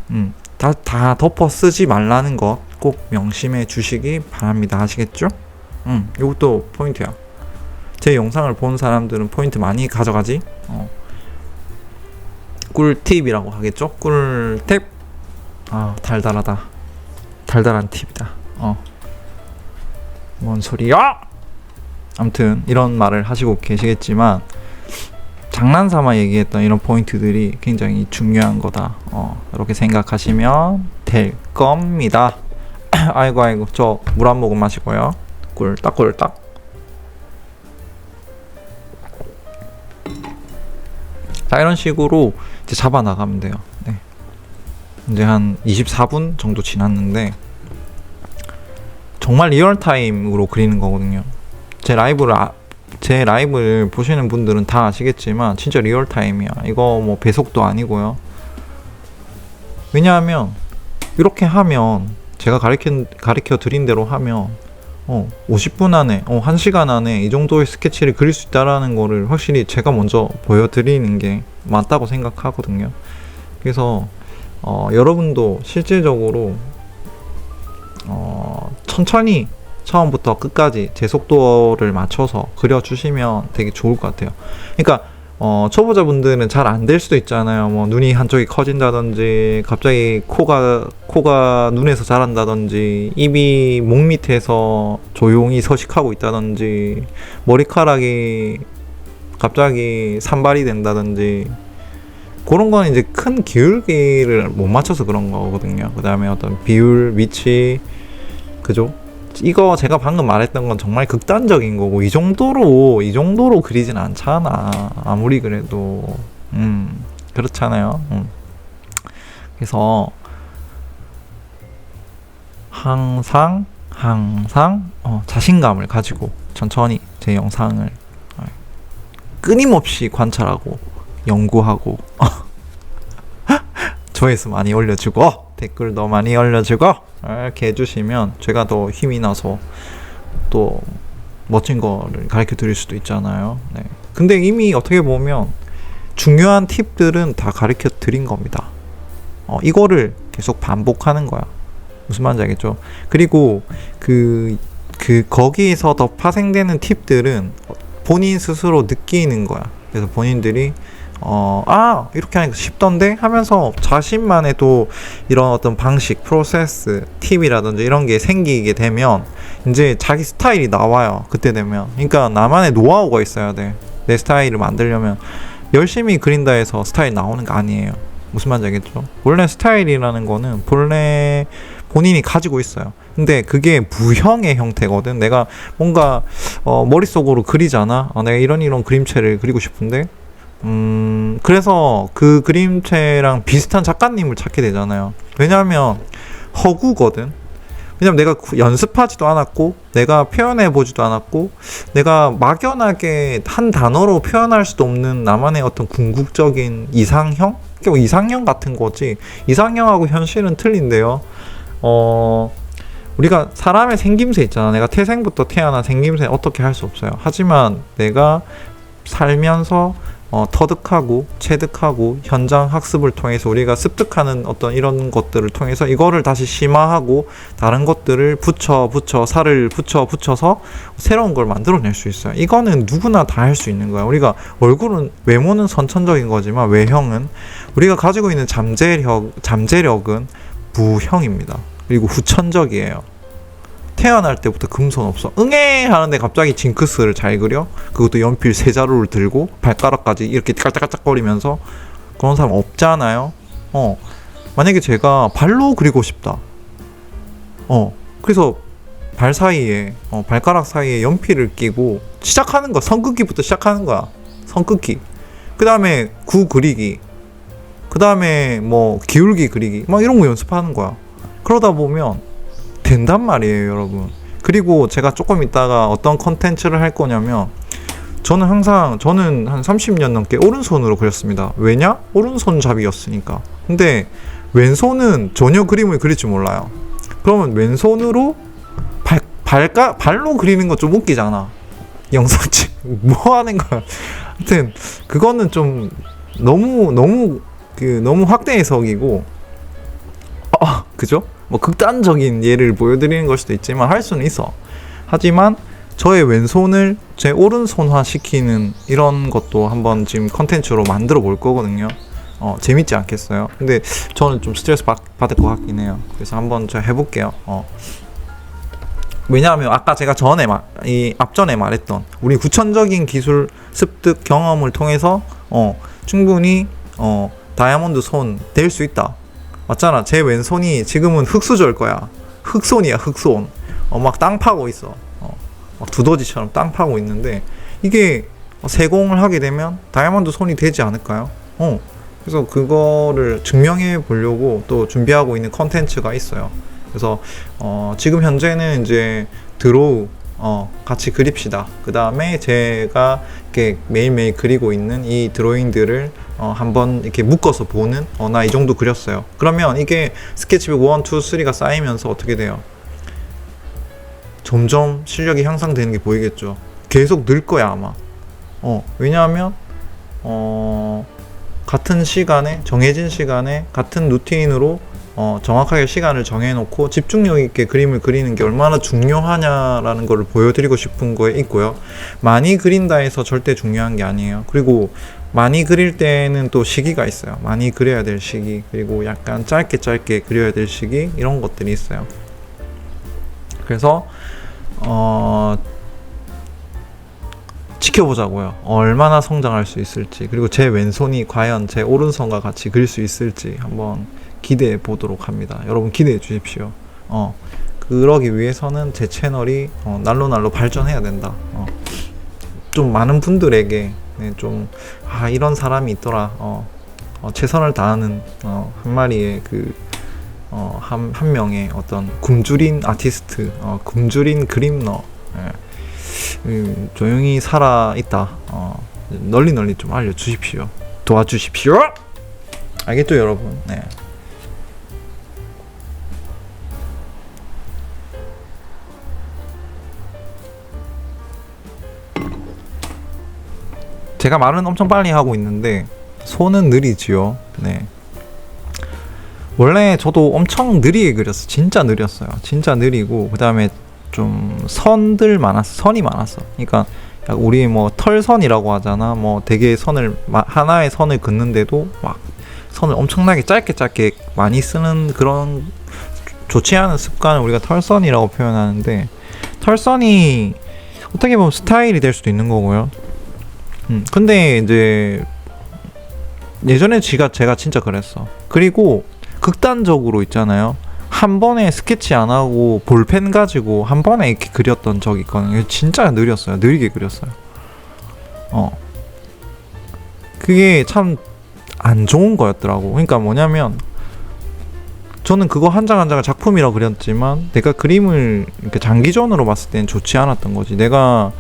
다 덮어 쓰지 말라는 것 꼭 명심해 주시기 바랍니다. 아시겠죠? 요것도 포인트야. 제 영상을 본 사람들은 포인트 많이 가져가지. 꿀팁이라고 하겠죠? 꿀팁. 달달하다. 달달한 팁이다. 뭔 소리야? 아무튼 이런 말을 하시고 계시겠지만 장난삼아 얘기했던 이런 포인트들이 굉장히 중요한 거다. 이렇게 생각하시면 될 겁니다. 아이고 저 물 한 모금 마시고요. 꿀딱. 자, 이런 식으로 이제 잡아 나가면 돼요. 네. 이제 한 24분 정도 지났는데 정말 리얼타임으로 그리는 거거든요. 제 라이브를 보시는 분들은 다 아시겠지만 진짜 리얼타임이야. 이거 뭐 배속도 아니고요. 왜냐하면 이렇게 하면 제가 가르쳐 드린 대로 하면 50분 안에 1시간 안에 이 정도의 스케치를 그릴 수 있다라는 거를 확실히 제가 먼저 보여드리는 게 맞다고 생각하거든요. 그래서 여러분도 실질적으로 천천히 처음부터 끝까지 제 속도를 맞춰서 그려주시면 되게 좋을 것 같아요. 그러니까 초보자분들은 잘 안 될 수도 있잖아요. 뭐 눈이 한쪽이 커진다든지, 갑자기 코가 눈에서 자란다든지, 입이 목 밑에서 조용히 서식하고 있다든지, 머리카락이 갑자기 산발이 된다든지, 그런 건 이제 큰 기울기를 못 맞춰서 그런 거거든요. 그 다음에 어떤 비율, 위치, 그죠? 이거 제가 방금 말했던 건 정말 극단적인 거고, 이 정도로 그리진 않잖아. 아무리 그래도. 그렇잖아요. 그래서, 항상, 자신감을 가지고 천천히 제 영상을 끊임없이 관찰하고, 연구하고, 조회수 많이 올려주고, 댓글도 많이 올려주고, 이렇게 해주시면 제가 더 힘이 나서 또 멋진 거를 가르쳐 드릴 수도 있잖아요. 네. 근데 이미 어떻게 보면 중요한 팁들은 다 가르쳐 드린 겁니다. 이거를 계속 반복하는 거야. 무슨 말인지 알겠죠? 그리고 거기에서 더 파생되는 팁들은 본인 스스로 느끼는 거야. 그래서 본인들이 이렇게 하니까 쉽던데? 하면서 자신만의 또 이런 어떤 방식, 프로세스, 팁이라든지 이런 게 생기게 되면 이제 자기 스타일이 나와요. 그때 되면. 그러니까 나만의 노하우가 있어야 돼. 내 스타일을 만들려면 열심히 그린다 해서 스타일 나오는 거 아니에요. 무슨 말인지 알겠죠? 원래 스타일이라는 거는 본래 본인이 가지고 있어요. 근데 그게 무형의 형태거든. 내가 뭔가 머릿속으로 그리잖아. 내가 이런 그림체를 그리고 싶은데 그래서 그 그림체랑 비슷한 작가님을 찾게 되잖아요. 왜냐하면 허구거든. 왜냐면 내가 연습하지도 않았고, 내가 표현해보지도 않았고, 내가 막연하게 한 단어로 표현할 수도 없는 나만의 어떤 궁극적인 이상형? 이상형 같은 거지. 이상형하고 현실은 틀린데요. 우리가 사람의 생김새 있잖아. 내가 태생부터 태어난 생김새 어떻게 할 수 없어요. 하지만 내가 살면서 터득하고 체득하고 현장 학습을 통해서 우리가 습득하는 어떤 이런 것들을 통해서 이거를 다시 심화하고 다른 것들을 살을 붙여서 새로운 걸 만들어낼 수 있어요. 이거는 누구나 다 할 수 있는 거야. 우리가 외모는 선천적인 거지만 외형은 우리가 가지고 있는 잠재력은 무형입니다. 그리고 후천적이에요. 태어날 때부터 금손 없어. 응애 하는데 갑자기 징크스를 잘 그려? 그것도 연필 세 자루를 들고 발가락까지 이렇게 깔짝깔짝거리면서. 그런 사람 없잖아요. 만약에 제가 발로 그리고 싶다. 그래서 발가락 사이에 연필을 끼고 시작하는 거야. 선긋기부터 시작하는 거야. 선긋기. 그 다음에 구 그리기. 그 다음에 뭐 기울기 그리기. 막 이런 거 연습하는 거야. 그러다 보면 된단 말이에요, 여러분. 그리고 제가 조금 있다가 어떤 컨텐츠를 할 거냐면, 저는 한 30년 넘게 오른손으로 그렸습니다. 왜냐? 오른손잡이였으니까. 근데 왼손은 전혀 그림을 그릴 줄 몰라요. 그러면 왼손으로 발로 그리는 거 좀 웃기잖아. 영상 뭐 하는 거야. 하여튼 그거는 좀 너무 확대 해석이고, 그죠? 뭐 극단적인 예를 보여드리는 걸 수도 있지만 할 수는 있어. 하지만 저의 왼손을 제 오른손화 시키는 이런 것도 한번 지금 컨텐츠로 만들어 볼 거거든요. 재밌지 않겠어요? 근데 저는 좀 스트레스 받을 것 같긴 해요. 그래서 한번 제가 해볼게요. 왜냐하면 아까 제가 앞전에 말했던 우리 구천적인 기술 습득 경험을 통해서 충분히 다이아몬드 손 될 수 있다. 맞잖아. 제 왼손이 지금은 흙수저일 거야. 흙손이야, 흙손. 막 땅 파고 있어. 막 두더지처럼 땅 파고 있는데, 이게 세공을 하게 되면 다이아몬드 손이 되지 않을까요? 그래서 그거를 증명해 보려고 또 준비하고 있는 컨텐츠가 있어요. 그래서 지금 현재는 이제 드로우, 같이 그립시다. 그 다음에 제가 이렇게 매일매일 그리고 있는 이 드로잉들을 한번 이렇게 묶어서 보는, 나 이 정도 그렸어요. 그러면 이게 스케치북 1, 2, 3가 쌓이면서 어떻게 돼요? 점점 실력이 향상되는 게 보이겠죠. 계속 늘 거야, 아마. 왜냐하면, 같은 시간에, 정해진 시간에, 같은 루틴으로 정확하게 시간을 정해놓고 집중력 있게 그림을 그리는 게 얼마나 중요하냐라는 걸 보여드리고 싶은 거에 있고요. 많이 그린다 해서 절대 중요한 게 아니에요. 그리고 많이 그릴 때는 또 시기가 있어요. 많이 그려야 될 시기, 그리고 약간 짧게 그려야 될 시기, 이런 것들이 있어요. 그래서 지켜보자고요. 얼마나 성장할 수 있을지, 그리고 제 왼손이 과연 제 오른손과 같이 그릴 수 있을지 한번 기대해 보도록 합니다. 여러분 기대해 주십시오. 그러기 위해서는 제 채널이 날로 발전해야 된다. 좀 많은 분들에게 좀 이런 사람이 있더라. 최선을 다하는 한 마리의 한 명의 어떤 굶주린 아티스트, 굶주린 그림러, 조용히 살아 있다. 널리 좀 알려주십시오. 도와주십시오. 알겠죠, 여러분? 네. 제가 말은 엄청 빨리 하고 있는데 손은 느리지요. 네. 원래 저도 엄청 느리게 그렸어. 진짜 느렸어요. 진짜 느리고, 그 다음에 좀 선이 많았어. 그러니까 우리 뭐 털선이라고 하잖아. 뭐 되게 하나의 선을 긋는데도 막 선을 엄청나게 짧게 많이 쓰는 그런 좋지 않은 습관을 우리가 털선이라고 표현하는데, 털선이 어떻게 보면 스타일이 될 수도 있는 거고요. 근데 이제 예전에 제가 진짜 그랬어. 그리고 극단적으로 있잖아요. 한 번에 스케치 안 하고 볼펜 가지고 한 번에 이렇게 그렸던 적이 있거든요. 진짜 느리게 그렸어요. 그게 참 안 좋은 거였더라고. 그러니까 뭐냐면, 저는 그거 한 장 한 장을 작품이라고 그렸지만 내가 그림을 이렇게 장기전으로 봤을 때는 좋지 않았던 거지. 내가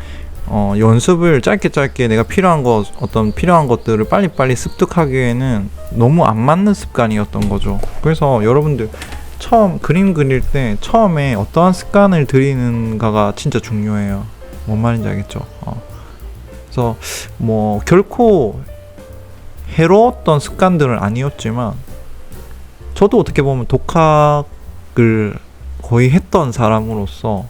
연습을 짧게 내가 필요한 것들을 빨리빨리 습득하기에는 너무 안 맞는 습관이었던 거죠. 그래서 여러분들 처음 그림 그릴 때 처음에 어떠한 습관을 들이는가가 진짜 중요해요. 뭔 말인지 알겠죠? 그래서 뭐 결코 해로웠던 습관들은 아니었지만, 저도 어떻게 보면 독학을 거의 했던 사람으로서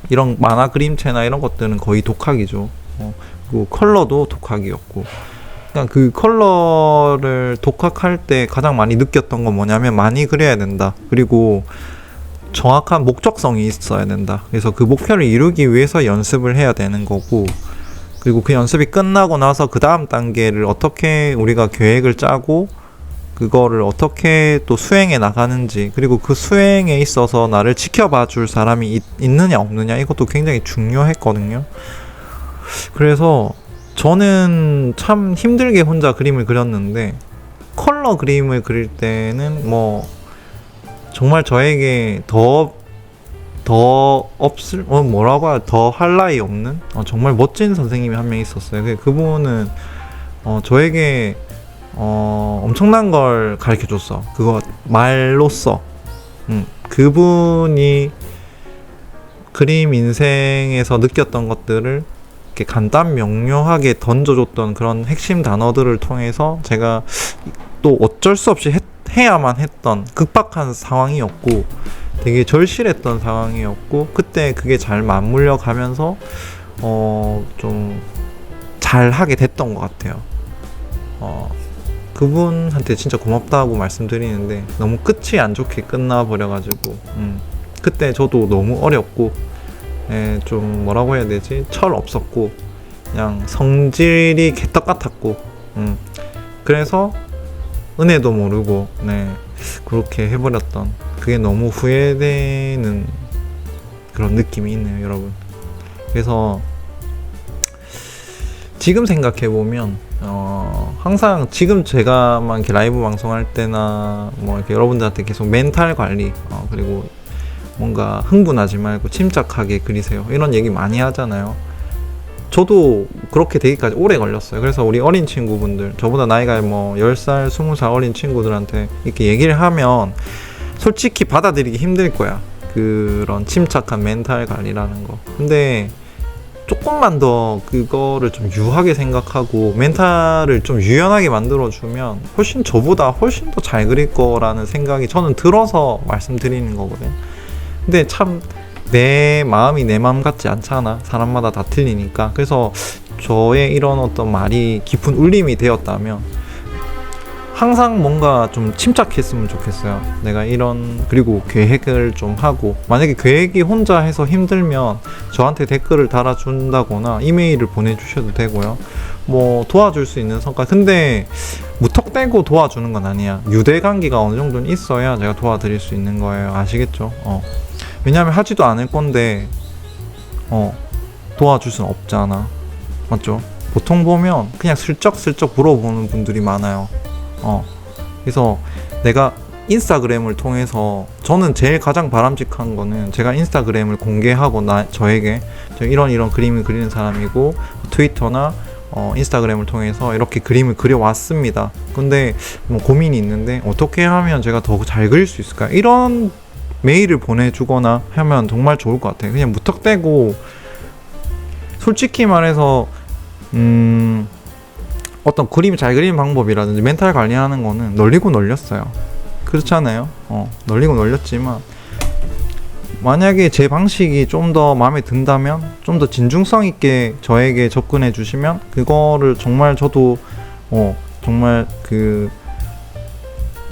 이런 만화 그림체나 이런 것들은 거의 독학이죠. 그 컬러도 독학이었고, 그냥 그 컬러를 독학할 때 가장 많이 느꼈던 건 뭐냐면, 많이 그려야 된다. 그리고 정확한 목적성이 있어야 된다. 그래서 그 목표를 이루기 위해서 연습을 해야 되는 거고, 그리고 그 연습이 끝나고 나서 그 다음 단계를 어떻게 우리가 계획을 짜고 그거를 어떻게 또 수행해 나가는지, 그리고 그 수행에 있어서 나를 지켜봐 줄 사람이 있느냐 없느냐, 이것도 굉장히 중요했거든요. 그래서 저는 참 힘들게 혼자 그림을 그렸는데, 컬러 그림을 그릴 때는 뭐 정말 저에게 더 할 나위 없는 정말 멋진 선생님이 한 명 있었어요. 그분은 저에게 엄청난 걸 가르쳐 줬어. 그거 말로써. 그분이 그림 인생에서 느꼈던 것들을 이렇게 간단 명료하게 던져줬던 그런 핵심 단어들을 통해서 제가 또 어쩔 수 없이 해야만 했던 급박한 상황이었고, 되게 절실했던 상황이었고, 그때 그게 잘 맞물려 가면서 좀 잘하게 됐던 것 같아요. 그분한테 진짜 고맙다고 말씀드리는데, 너무 끝이 안 좋게 끝나버려가지고, 그때 저도 너무 어렸고, 좀 뭐라고 해야 되지? 철 없었고, 그냥 성질이 개떡 같았고, 그래서 은혜도 모르고, 그렇게 해버렸던, 그게 너무 후회되는 그런 느낌이 있네요, 여러분. 그래서 지금 생각해보면 항상 지금 제가 막 이렇게 라이브 방송할 때나 뭐 이렇게 여러분들한테 계속 멘탈 관리, 그리고 뭔가 흥분하지 말고 침착하게 그리세요. 이런 얘기 많이 하잖아요. 저도 그렇게 되기까지 오래 걸렸어요. 그래서 우리 어린 친구분들, 저보다 나이가 뭐 10살, 20살 어린 친구들한테 이렇게 얘기를 하면 솔직히 받아들이기 힘들 거야. 그런 침착한 멘탈 관리라는 거. 근데 조금만 더 그거를 좀 유하게 생각하고 멘탈을 좀 유연하게 만들어주면 저보다 훨씬 더 잘 그릴 거라는 생각이 저는 들어서 말씀드리는 거거든요. 근데 참 내 마음이 내 마음 같지 않잖아. 사람마다 다 틀리니까. 그래서 저의 이런 어떤 말이 깊은 울림이 되었다면 항상 뭔가 좀 침착했으면 좋겠어요. 내가 그리고 계획을 좀 하고, 만약에 계획이 혼자 해서 힘들면 저한테 댓글을 달아준다거나 이메일을 보내주셔도 되고요. 뭐 도와줄 수 있는 성과. 근데 무턱대고 도와주는 건 아니야. 유대관계가 어느 정도는 있어야 제가 도와드릴 수 있는 거예요. 아시겠죠? 왜냐하면 하지도 않을 건데 도와줄 수는 없잖아. 맞죠? 보통 보면 그냥 슬쩍슬쩍 물어보는 분들이 많아요. 그래서 내가 인스타그램을 통해서, 저는 제일 가장 바람직한 거는 제가 인스타그램을 공개하고 저에게 이런 그림을 그리는 사람이고 트위터나 인스타그램을 통해서 이렇게 그림을 그려왔습니다. 근데 뭐 고민이 있는데 어떻게 하면 제가 더 잘 그릴 수 있을까? 이런 메일을 보내주거나 하면 정말 좋을 것 같아요. 그냥 무턱대고, 솔직히 말해서 어떤 그림 잘 그리는 방법이라든지 멘탈 관리하는 거는 널리고 널렸어요. 그렇잖아요. 널리고 널렸지만 만약에 제 방식이 좀 더 마음에 든다면, 좀 더 진중성 있게 저에게 접근해 주시면 그거를 정말 저도 정말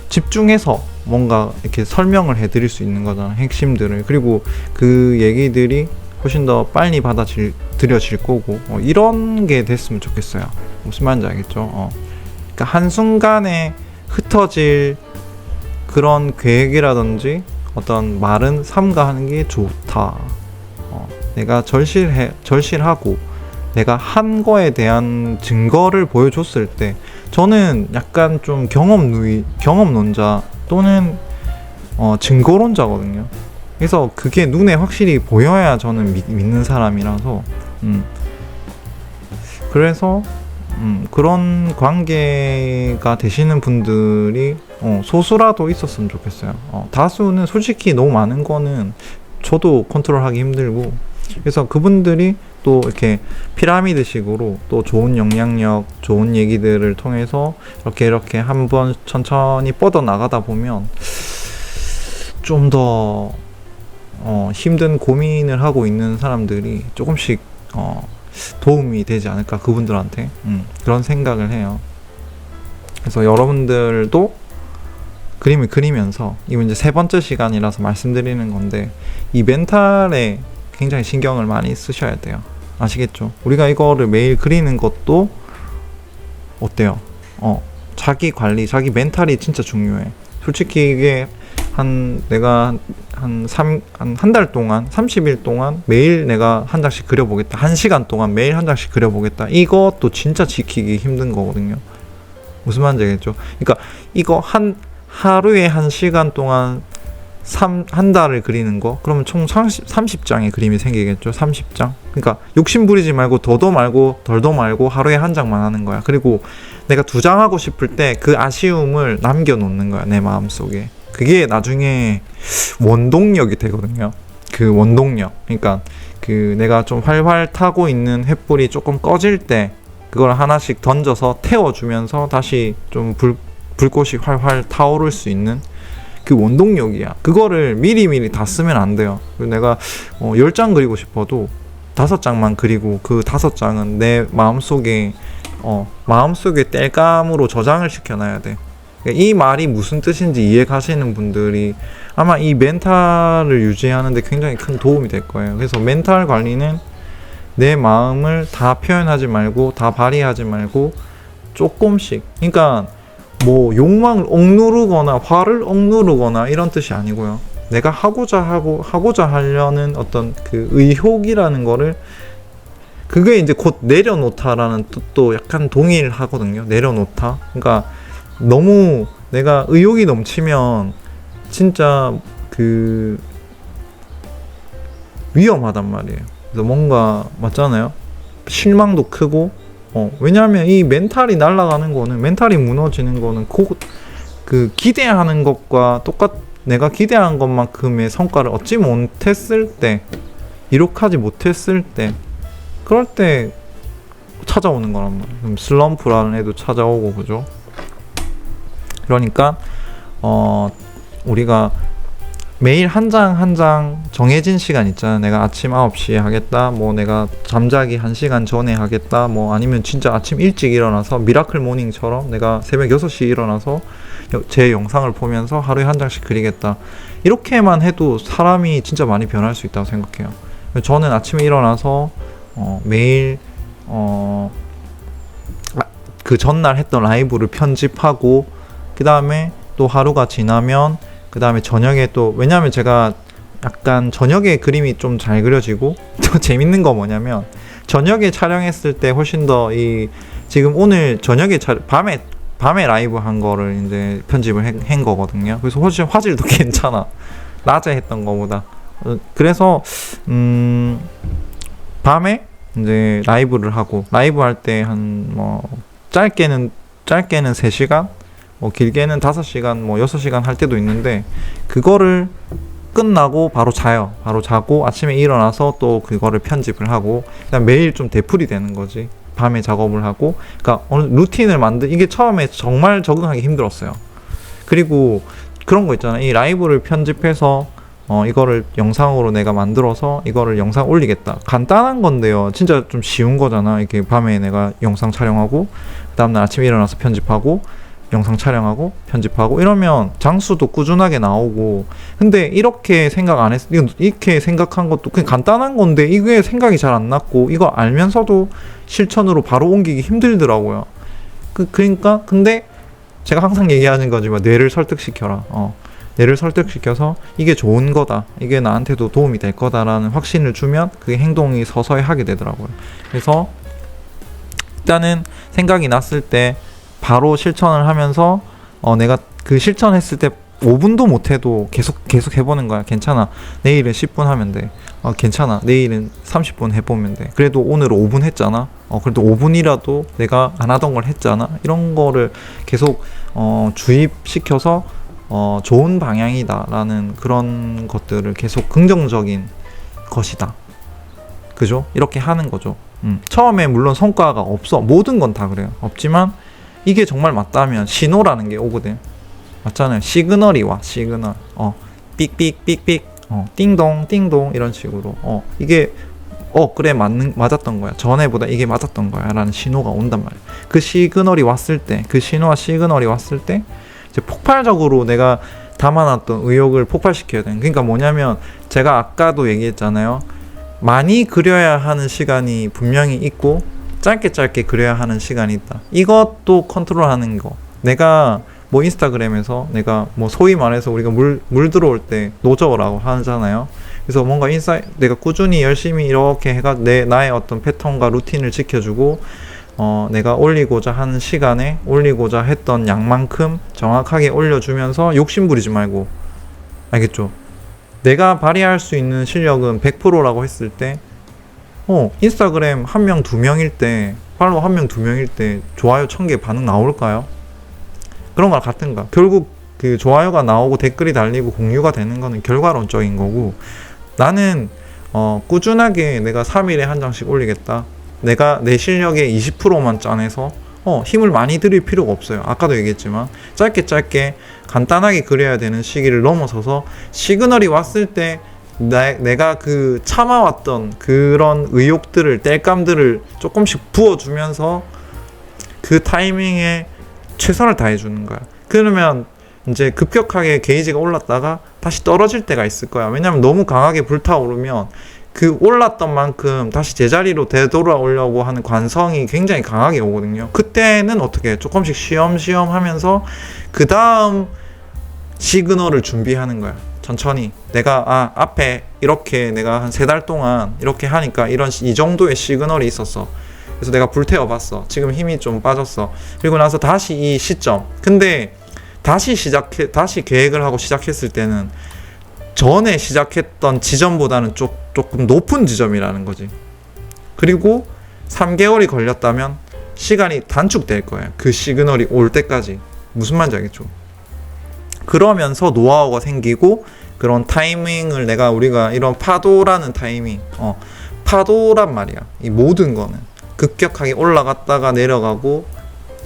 집중해서 뭔가 이렇게 설명을 해드릴 수 있는 거잖아요. 핵심들을. 그리고 그 얘기들이 훨씬 더 빨리 받아들여질 거고, 이런 게 됐으면 좋겠어요. 무슨 말인지 알겠죠? 그러니까 한순간에 흩어질 그런 계획이라든지 어떤 말은 삼가하는 게 좋다. 내가 절실하고 내가 한 거에 대한 증거를 보여줬을 때, 저는 약간 좀 경험론자 또는 증거론자거든요. 그래서 그게 눈에 확실히 보여야 저는 믿는 사람이라서, 그래서 그런 관계가 되시는 분들이 소수라도 있었으면 좋겠어요. 다수는 솔직히 너무 많은 거는 저도 컨트롤하기 힘들고, 그래서 그분들이 또 이렇게 피라미드식으로 또 좋은 영향력, 좋은 얘기들을 통해서 이렇게 한번 천천히 뻗어 나가다 보면 좀 더 힘든 고민을 하고 있는 사람들이 조금씩 도움이 되지 않을까, 그분들한테. 그런 생각을 해요. 그래서 여러분들도 그림을 그리면서, 이건 이제 3번째 시간이라서 말씀드리는 건데, 이 멘탈에 굉장히 신경을 많이 쓰셔야 돼요. 아시겠죠? 우리가 이거를 매일 그리는 것도 어때요? 자기 관리, 자기 멘탈이 진짜 중요해. 솔직히 이게 내가 한 달 동안, 30일 동안 매일 내가 한 장씩 그려보겠다. 1시간 동안 매일 한 장씩 그려보겠다. 이것도 진짜 지키기 힘든 거거든요. 무슨 말인지 알겠죠? 그러니까 이거 하루에 1시간 동안 한 달을 그리는 거, 그러면 총 30장의 그림이 생기겠죠. 30장. 그러니까 욕심 부리지 말고 더도 말고 덜도 말고 하루에 한 장만 하는 거야. 그리고 내가 2장 하고 싶을 때 그 아쉬움을 남겨놓는 거야, 내 마음속에. 그게 나중에 원동력이 되거든요. 그 원동력. 그러니까 내가 좀 활활 타고 있는 횃불이 조금 꺼질 때 그걸 하나씩 던져서 태워주면서 다시 좀 불꽃이 활활 타오를 수 있는 그 원동력이야. 그거를 미리미리 다 쓰면 안 돼요. 내가 10장 그리고 싶어도 5장만 그리고 그 5장은 내 마음속에 땔감으로 저장을 시켜놔야 돼. 이 말이 무슨 뜻인지 이해 가시는 분들이 아마 이 멘탈을 유지하는데 굉장히 큰 도움이 될 거예요. 그래서 멘탈 관리는 내 마음을 다 표현하지 말고, 다 발휘하지 말고 조금씩. 그러니까 뭐 욕망을 억누르거나 화를 억누르거나 이런 뜻이 아니고요. 내가 하고자 하려는 어떤 그 의욕이라는 거를, 그게 이제 곧 내려놓다라는 뜻도 약간 동일하거든요. 내려놓다. 그러니까 너무 내가 의욕이 넘치면 진짜 위험하단 말이에요. 그래서 뭔가 맞잖아요. 실망도 크고 왜냐하면 이 멘탈이 날아가는 거는 멘탈이 무너지는 거는 그 기대하는 것과 내가 기대한 것만큼의 성과를 얻지 못했을 때 이룩하지 못했을 때 그럴 때 찾아오는 거란 말이에요. 슬럼프라는 애도 찾아오고 그죠? 그러니까 우리가 매일 한 장 한 장 정해진 시간 있잖아. 내가 아침 9시에 하겠다. 뭐 내가 잠자기 1시간 전에 하겠다. 뭐 아니면 진짜 아침 일찍 일어나서 미라클 모닝처럼 내가 새벽 6시에 일어나서 제 영상을 보면서 하루에 한 장씩 그리겠다. 이렇게만 해도 사람이 진짜 많이 변할 수 있다고 생각해요. 저는 아침에 일어나서 매일 그 전날 했던 라이브를 편집하고 그 다음에 또 하루가 지나면 그 다음에 저녁에 또 왜냐하면 제가 약간 저녁에 그림이 좀 잘 그려지고 또 재밌는 거 뭐냐면 저녁에 촬영했을 때 훨씬 더 지금 오늘 저녁에 밤에 라이브 한 거를 이제 편집을 한 거거든요. 그래서 훨씬 화질도 괜찮아. 낮에 했던 거보다. 그래서 밤에 이제 라이브를 하고 라이브 할 때 한 뭐 짧게는 3시간 뭐 길게는 5시간 뭐 6시간 할 때도 있는데 그거를 끝나고 바로 자요. 바로 자고 아침에 일어나서 또 그거를 편집을 하고 그냥 매일 좀 되풀이 되는 거지. 밤에 작업을 하고 그러니까 어느 루틴을 이게 처음에 정말 적응하기 힘들었어요. 그리고 그런 거 있잖아요. 이 라이브를 편집해서 이거를 영상으로 내가 만들어서 이거를 영상 올리겠다. 간단한 건데요. 진짜 좀 쉬운 거잖아. 이렇게 밤에 내가 영상 촬영하고 그 다음날 아침에 일어나서 편집하고 영상 촬영하고 편집하고 이러면 장수도 꾸준하게 나오고 근데 이렇게 생각 안 했 이렇게 생각한 것도 그냥 간단한 건데 이게 생각이 잘 안 났고 이거 알면서도 실천으로 바로 옮기기 힘들더라고요. 그러니까 근데 제가 항상 얘기하는 거지만 뇌를 설득시켜라. 뇌를 설득시켜서 이게 좋은 거다. 이게 나한테도 도움이 될 거다라는 확신을 주면 그게 행동이 서서히 하게 되더라고요. 그래서 일단은 생각이 났을 때 바로 실천을 하면서 내가 그 실천했을 때 5분도 못해도 계속 해보는 거야. 괜찮아. 내일은 10분 하면 돼. 괜찮아. 내일은 30분 해보면 돼. 그래도 오늘 5분 했잖아. 그래도 5분이라도 내가 안 하던 걸 했잖아. 이런 거를 계속 주입시켜서 좋은 방향이다 라는 그런 것들을 계속 긍정적인 것이다. 그죠? 이렇게 하는 거죠. 처음에 물론 성과가 없어. 모든 건 다 그래요. 없지만 이게 정말 맞다면 신호라는 게 오거든. 맞잖아요. 시그널이 와. 시그널. 삑삑삑삑. 띵동 띵동 이런 식으로. 이게 그래 맞았던 거야. 전에보다 이게 맞았던 거야 라는 신호가 온단 말이야. 그 시그널이 왔을 때 그 신호와 시그널이 왔을 때 이제 폭발적으로 내가 담아놨던 의욕을 폭발시켜야 돼. 그러니까 뭐냐면 제가 아까도 얘기했잖아요. 많이 그려야 하는 시간이 분명히 있고 짧게 그려야 하는 시간이 있다. 이것도 컨트롤하는 거. 내가 뭐 인스타그램에서 내가 뭐 소위 말해서 우리가 물 들어올 때 노저라고 하잖아요. 그래서 뭔가 내가 꾸준히 열심히 이렇게 해가 나의 어떤 패턴과 루틴을 지켜주고 내가 올리고자 하는 시간에 올리고자 했던 양만큼 정확하게 올려주면서 욕심 부리지 말고 알겠죠? 내가 발휘할 수 있는 실력은 100%라고 했을 때 인스타그램 1명 2명일 때 팔로워 1명 2명일 때 좋아요 1000개 반응 나올까요? 그런 거랑 같은가? 결국 그 좋아요가 나오고 댓글이 달리고 공유가 되는 거는 결과론적인 거고 나는 꾸준하게 내가 3일에 한 장씩 올리겠다. 내가 내 실력의 20%만 짜내서 힘을 많이 들일 필요가 없어요. 아까도 얘기했지만 짧게 간단하게 그려야 되는 시기를 넘어서서 시그널이 왔을 때 내가 그 참아왔던 그런 의욕들을 땔감들을 조금씩 부어주면서 그 타이밍에 최선을 다해주는 거야. 그러면 이제 급격하게 게이지가 올랐다가 다시 떨어질 때가 있을 거야. 왜냐면 너무 강하게 불타오르면 그 올랐던 만큼 다시 제자리로 되돌아오려고 하는 관성이 굉장히 강하게 오거든요. 그때는 어떻게 조금씩 쉬엄쉬엄 하면서 그 다음 시그널을 준비하는 거야. 천천히 내가 앞에 이렇게 내가 한 3달 동안 이렇게 하니까 이 정도의 시그널이 있었어. 그래서 내가 불태워봤어. 지금 힘이 좀 빠졌어. 그리고 나서 다시 이 시점. 근데 다시 계획을 하고 시작했을 때는 전에 시작했던 지점보다는 조금 높은 지점이라는 거지. 그리고 3개월이 걸렸다면 시간이 단축될 거예요. 그 시그널이 올 때까지. 무슨 말인지 알겠죠? 그러면서 노하우가 생기고 그런 타이밍을 우리가 이런 파도라는 타이밍, 파도란 말이야. 이 모든 거는 급격하게 올라갔다가 내려가고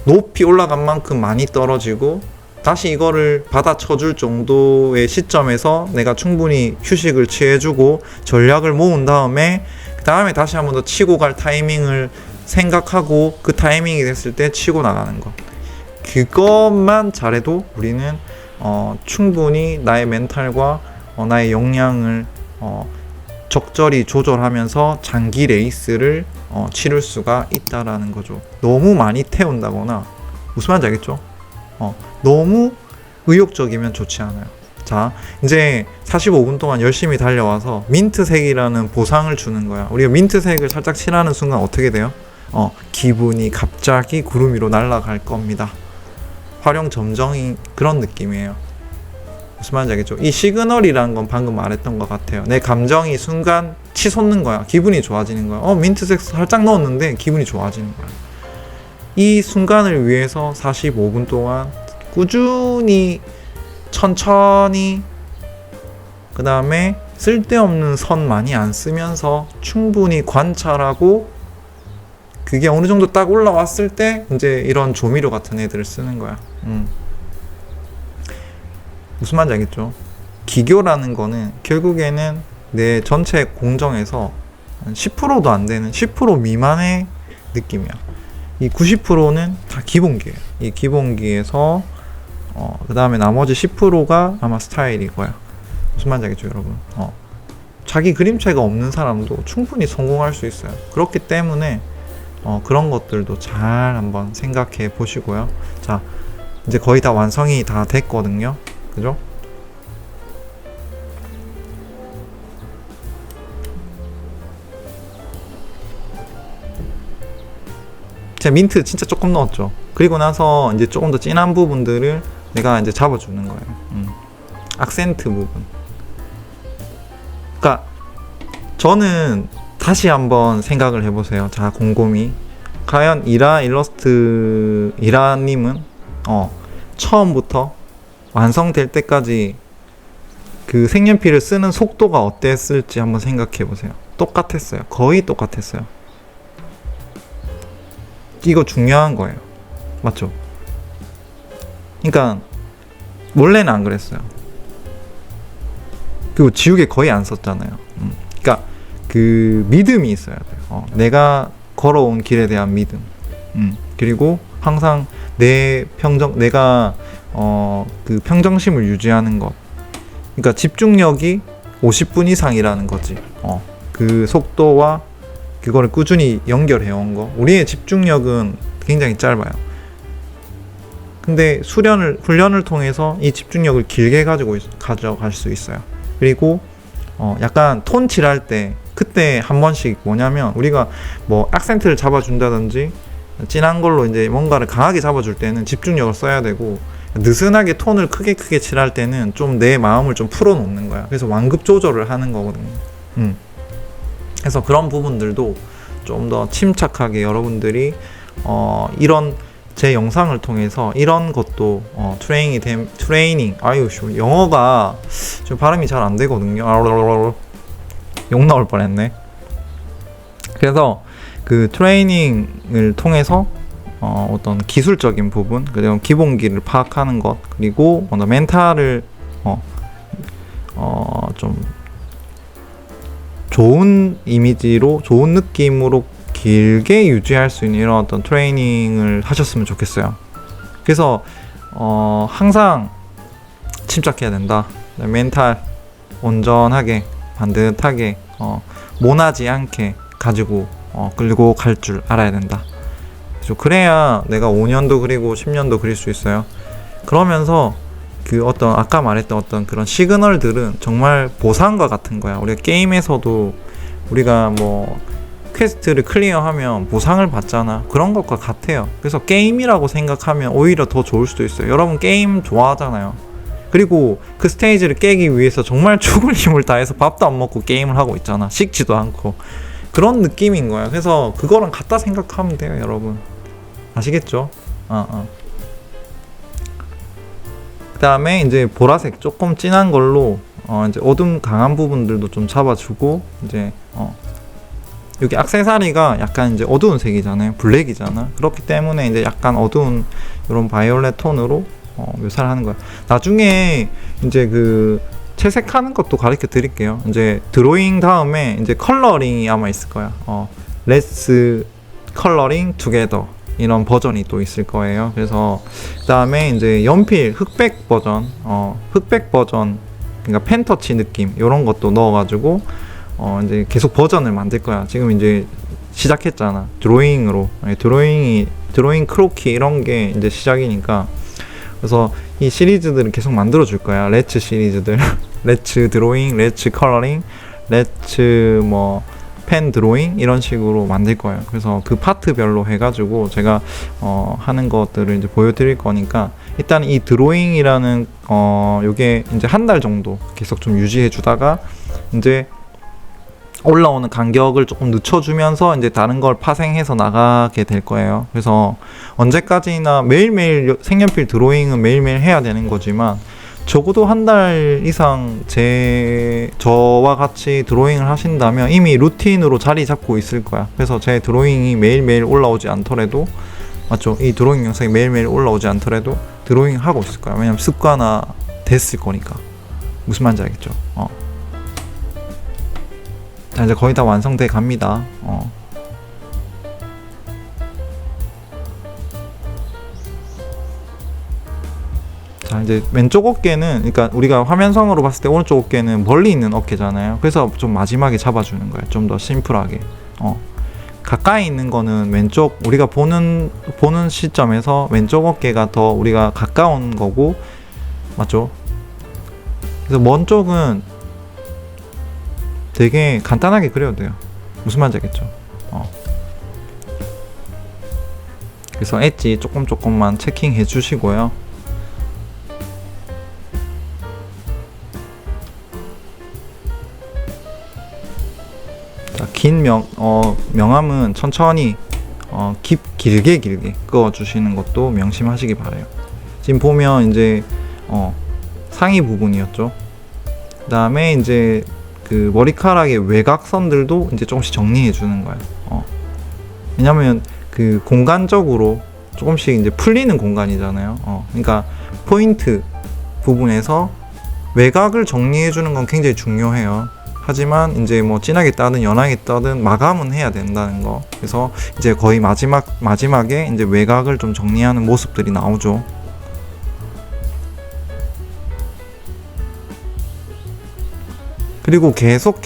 높이 올라간 만큼 많이 떨어지고 다시 이거를 받아쳐줄 정도의 시점에서 내가 충분히 휴식을 취해주고 전략을 모은 다음에 그 다음에 다시 한 번 더 치고 갈 타이밍을 생각하고 그 타이밍이 됐을 때 치고 나가는 것. 그것만 잘해도 우리는 충분히 나의 멘탈과 나의 역량을 적절히 조절하면서 장기 레이스를 치를 수가 있다라는 거죠. 너무 많이 태운다거나 무슨 말인지 알겠죠? 너무 의욕적이면 좋지 않아요. 자, 이제 45분 동안 열심히 달려와서 민트색이라는 보상을 주는 거야. 우리가 민트색을 살짝 칠하는 순간 어떻게 돼요? 기분이 갑자기 구름 위로 날아갈 겁니다. 활용 점정인 그런 느낌이에요. 무슨 말인지 알겠죠? 이 시그널이라는 건 방금 말했던 것 같아요. 내 감정이 순간 치솟는 거야. 기분이 좋아지는 거야. 민트색 살짝 넣었는데 기분이 좋아지는 거야. 이 순간을 위해서 45분 동안 꾸준히 천천히 그 다음에 쓸데없는 선 많이 안 쓰면서 충분히 관찰하고 그게 어느 정도 딱 올라왔을 때 이제 이런 조미료 같은 애들을 쓰는 거야. 무슨 말인지 알겠죠? 기교라는 거는 결국에는 내 전체 공정에서 10%도 안 되는 10% 미만의 느낌이야. 이 90%는 다 기본기예요. 이 기본기에서 그 다음에 나머지 10%가 아마 스타일일 거야. 무슨 말인지 알겠죠, 여러분? 자기 그림체가 없는 사람도 충분히 성공할 수 있어요. 그렇기 때문에 그런 것들도 잘 한번 생각해 보시고요. 자, 이제 거의 다 완성이 다 됐거든요. 그죠? 제가 민트 진짜 조금 넣었죠. 그리고 나서 이제 조금 더 진한 부분들을 내가 이제 잡아주는 거예요. 악센트 부분. 그러니까 저는 다시 한번 생각을 해보세요. 자, 곰곰이. 과연 이라님은 처음부터 완성될 때까지 그 색연필을 쓰는 속도가 어땠을지 한번 생각해 보세요. 똑같았어요. 거의 똑같았어요. 이거 중요한 거예요. 맞죠? 그러니까 원래는 안 그랬어요. 그리고 지우개 거의 안 썼잖아요. 그러니까 그 믿음이 있어야 돼요. 내가 걸어온 길에 대한 믿음. 그리고 항상 내가 그 평정심을 유지하는 것. 그러니까 집중력이 50분 이상이라는 거지. 그 속도와 그거를 꾸준히 연결해 온 거. 우리의 집중력은 굉장히 짧아요. 근데 훈련을 통해서 이 집중력을 길게 가져갈 수 있어요. 그리고 약간 톤 칠할 때 그때 한 번씩 뭐냐면 우리가 뭐 악센트를 잡아준다든지 진한 걸로 이제 뭔가를 강하게 잡아줄 때는 집중력을 써야 되고 느슨하게 톤을 크게 칠할 때는 좀 내 마음을 좀 풀어놓는 거야. 그래서 완급 조절을 하는 거거든요. 그래서 그런 부분들도 좀 더 침착하게 여러분들이 이런 제 영상을 통해서 이런 것도 트레이닝 영어가 지금 발음이 잘 안 되거든요. 욕 나올 뻔했네. 그래서 그 트레이닝을 통해서 어떤 기술적인 부분, 그리고 기본기를 파악하는 것, 그리고 멘탈을 좀 좋은 이미지로, 좋은 느낌으로 길게 유지할 수 있는 이런 어떤 트레이닝을 하셨으면 좋겠어요. 그래서 항상 침착해야 된다. 멘탈 온전하게, 반듯하게, 모나지 않게 가지고 끌고 갈 줄 알아야 된다. 그래야 내가 5년도 그리고 10년도 그릴 수 있어요. 그러면서 그 아까 말했던 어떤 그런 시그널들은 정말 보상과 같은 거야. 우리가 게임에서도 우리가 뭐 퀘스트를 클리어하면 보상을 받잖아. 그런 것과 같아요. 그래서 게임이라고 생각하면 오히려 더 좋을 수도 있어요. 여러분 게임 좋아하잖아요. 그리고 그 스테이지를 깨기 위해서 정말 죽을 힘을 다해서 밥도 안 먹고 게임을 하고 있잖아. 식지도 않고. 그런 느낌인 거야. 그래서 그거랑 같다 생각하면 돼요, 여러분. 아시겠죠? 그 다음에 이제 보라색 조금 진한 걸로 이제 어둠 강한 부분들도 좀 잡아주고, 이제 여기 액세서리가 약간 이제 어두운 색이잖아요. 블랙이잖아. 그렇기 때문에 이제 약간 어두운 이런 바이올렛 톤으로 묘사를 하는 거야. 나중에 이제 그 채색하는 것도 가르쳐 드릴게요. 이제 드로잉 다음에 이제 컬러링이 아마 있을 거야. Let's coloring together 이런 버전이 또 있을 거예요. 그래서 그 다음에 이제 연필 흑백 버전, 그러니까 펜터치 느낌 이런 것도 넣어가지고 이제 계속 버전을 만들 거야. 지금 이제 시작했잖아. 드로잉으로. 드로잉 크로키 이런 게 이제 시작이니까. 그래서 이 시리즈들을 계속 만들어 줄 거야. 레츠 시리즈들. 레츠 드로잉, 레츠 컬러링, 레츠 뭐 펜 드로잉 이런 식으로 만들 거예요. 그래서 그 파트별로 해가지고 제가 하는 것들을 이제 보여드릴 거니까 일단 이 드로잉이라는 요게 이제 한 달 정도 계속 좀 유지해 주다가 이제 올라오는 간격을 조금 늦춰주면서 이제 다른 걸 파생해서 나가게 될 거예요. 그래서 언제까지나 매일매일 색연필 드로잉은 매일매일 해야 되는 거지만 적어도 한 달 이상 저와 같이 드로잉을 하신다면 이미 루틴으로 자리 잡고 있을 거야. 그래서 제 드로잉이 매일매일 올라오지 않더라도, 맞죠? 이 드로잉 영상이 매일매일 올라오지 않더라도 드로잉 하고 있을 거야. 왜냐면 습관화 됐을 거니까. 무슨 말인지 알겠죠? 자, 이제 거의 다 완성돼 갑니다. 자, 이제 왼쪽 어깨는, 그러니까 우리가 화면상으로 봤을 때 오른쪽 어깨는 멀리 있는 어깨잖아요. 그래서 좀 마지막에 잡아주는 거예요. 좀 더 심플하게. 가까이 있는 거는 왼쪽, 우리가 보는 시점에서 왼쪽 어깨가 더 우리가 가까운 거고, 맞죠? 그래서 먼 쪽은 되게 간단하게 그려도 돼요. 무슨 말인지 알겠죠? 그래서 엣지 조금만 체킹해 주시고요. 자, 긴 명암은 천천히 길게 그어 주시는 것도 명심하시기 바라요. 지금 보면 이제 상의 부분이었죠. 그 다음에 이제 그 머리카락의 외곽선들도 이제 조금씩 정리해 주는 거예요. 왜냐면 그 공간적으로 조금씩 이제 풀리는 공간이잖아요. 그러니까 포인트 부분에서 외곽을 정리해 주는 건 굉장히 중요해요. 하지만 이제 뭐 진하게 따든 연하게 따든 마감은 해야 된다는 거. 그래서 이제 거의 마지막에 이제 외곽을 좀 정리하는 모습들이 나오죠. 그리고 계속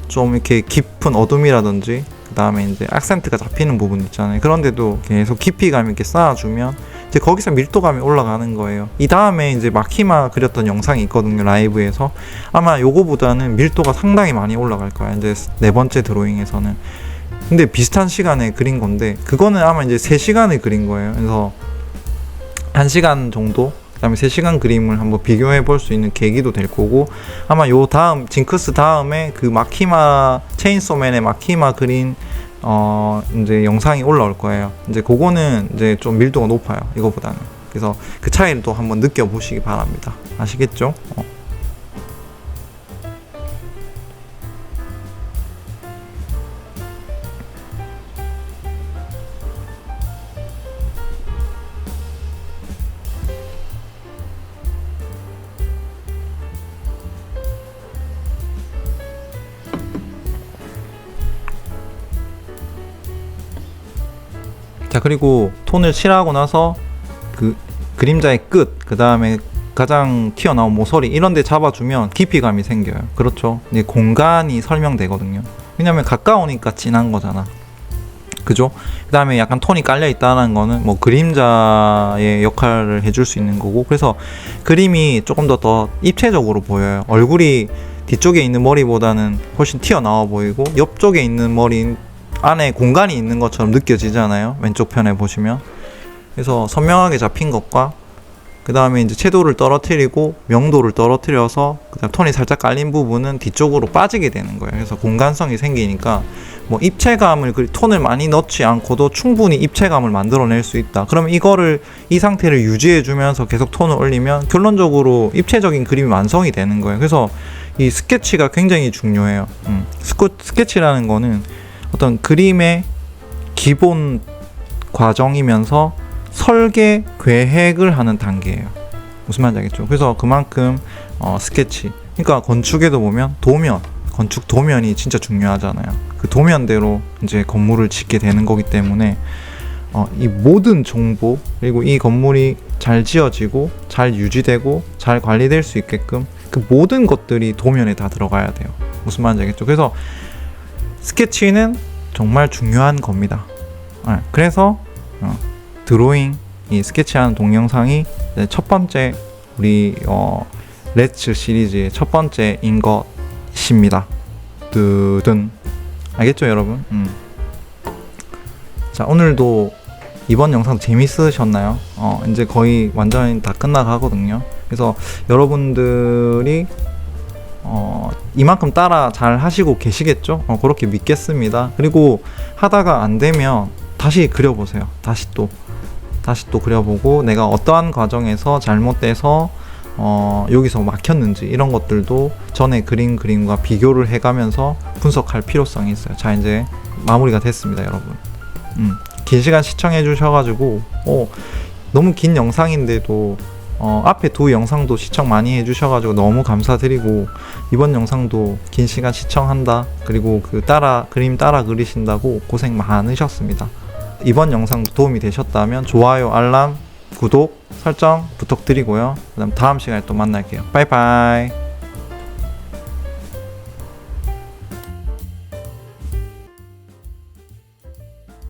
좀 이렇게 깊은 어둠이라든지 그 다음에 이제 악센트가 잡히는 부분 있잖아요. 그런데도 계속 깊이감 있게 쌓아주면 이제 거기서 밀도감이 올라가는 거예요. 이 다음에 이제 마키마 그렸던 영상이 있거든요, 라이브에서. 아마 요거보다는 밀도가 상당히 많이 올라갈 거야, 이제 네 번째 드로잉에서는. 근데 비슷한 시간에 그린 건데 그거는 아마 이제 3시간을 그린 거예요. 그래서 1시간 정도, 그 다음에 3시간 그림을 한번 비교해 볼 수 있는 계기도 될 거고, 아마 요 다음 징크스 다음에 그 마키마, 체인소맨의 마키마 그린 이제 영상이 올라올 거예요. 이제 그거는 이제 좀 밀도가 높아요, 이거보다는. 그래서 그 차이를 또 한번 느껴보시기 바랍니다. 아시겠죠? 자, 그리고 톤을 칠하고 나서 그 그림자의 끝, 그 다음에 가장 튀어나온 모서리 이런 데 잡아주면 깊이감이 생겨요. 그렇죠? 이제 공간이 설명되거든요. 왜냐면 가까우니까 진한 거잖아. 그죠? 그 다음에 약간 톤이 깔려 있다는 거는 뭐 그림자의 역할을 해줄 수 있는 거고, 그래서 그림이 조금 더 입체적으로 보여요. 얼굴이 뒤쪽에 있는 머리보다는 훨씬 튀어나와 보이고, 옆쪽에 있는 머리 안에 공간이 있는 것처럼 느껴지잖아요, 왼쪽 편에 보시면. 그래서 선명하게 잡힌 것과 그 다음에 이제 채도를 떨어뜨리고 명도를 떨어뜨려서 그다음 톤이 살짝 깔린 부분은 뒤쪽으로 빠지게 되는 거예요. 그래서 공간성이 생기니까 뭐 입체감을 톤을 많이 넣지 않고도 충분히 입체감을 만들어낼 수 있다. 그러면 이 상태를 유지해 주면서 계속 톤을 올리면 결론적으로 입체적인 그림이 완성이 되는 거예요. 그래서 이 스케치가 굉장히 중요해요. 스케치라는 거는 어떤 그림의 기본 과정이면서 설계 계획을 하는 단계예요. 무슨 말인지 알겠죠? 그래서 그만큼 스케치, 그러니까 건축에도 보면 건축 도면이 진짜 중요하잖아요. 그 도면대로 이제 건물을 짓게 되는 거기 때문에 이 모든 정보, 그리고 이 건물이 잘 지어지고 잘 유지되고 잘 관리될 수 있게끔 그 모든 것들이 도면에 다 들어가야 돼요. 무슨 말인지 알겠죠? 그래서 스케치는 정말 중요한 겁니다. 그래서 드로잉, 이 스케치하는 동영상이 첫 번째 우리 렛츠 시리즈의 첫 번째인 것입니다. 뜨든. 알겠죠, 여러분? 자, 오늘도 이번 영상 재밌으셨나요? 이제 거의 완전히 다 끝나가거든요. 그래서 여러분들이 이만큼 따라 잘 하시고 계시겠죠? 그렇게 믿겠습니다. 그리고 하다가 안 되면 다시 그려보세요. 다시 또 그려보고 내가 어떠한 과정에서 잘못돼서 여기서 막혔는지 이런 것들도 전에 그린 그림과 비교를 해가면서 분석할 필요성이 있어요. 자, 이제 마무리가 됐습니다, 여러분. 긴 시간 시청해 주셔가지고 너무 긴 영상인데도 앞에 두 영상도 시청 많이 해주셔가지고 너무 감사드리고, 이번 영상도 긴 시간 시청한다, 그리고 그림 따라 그리신다고 고생 많으셨습니다. 이번 영상도 도움이 되셨다면 좋아요, 알람, 구독, 설정 부탁드리고요. 그다음 다음 시간에 또 만날게요. 빠이빠이.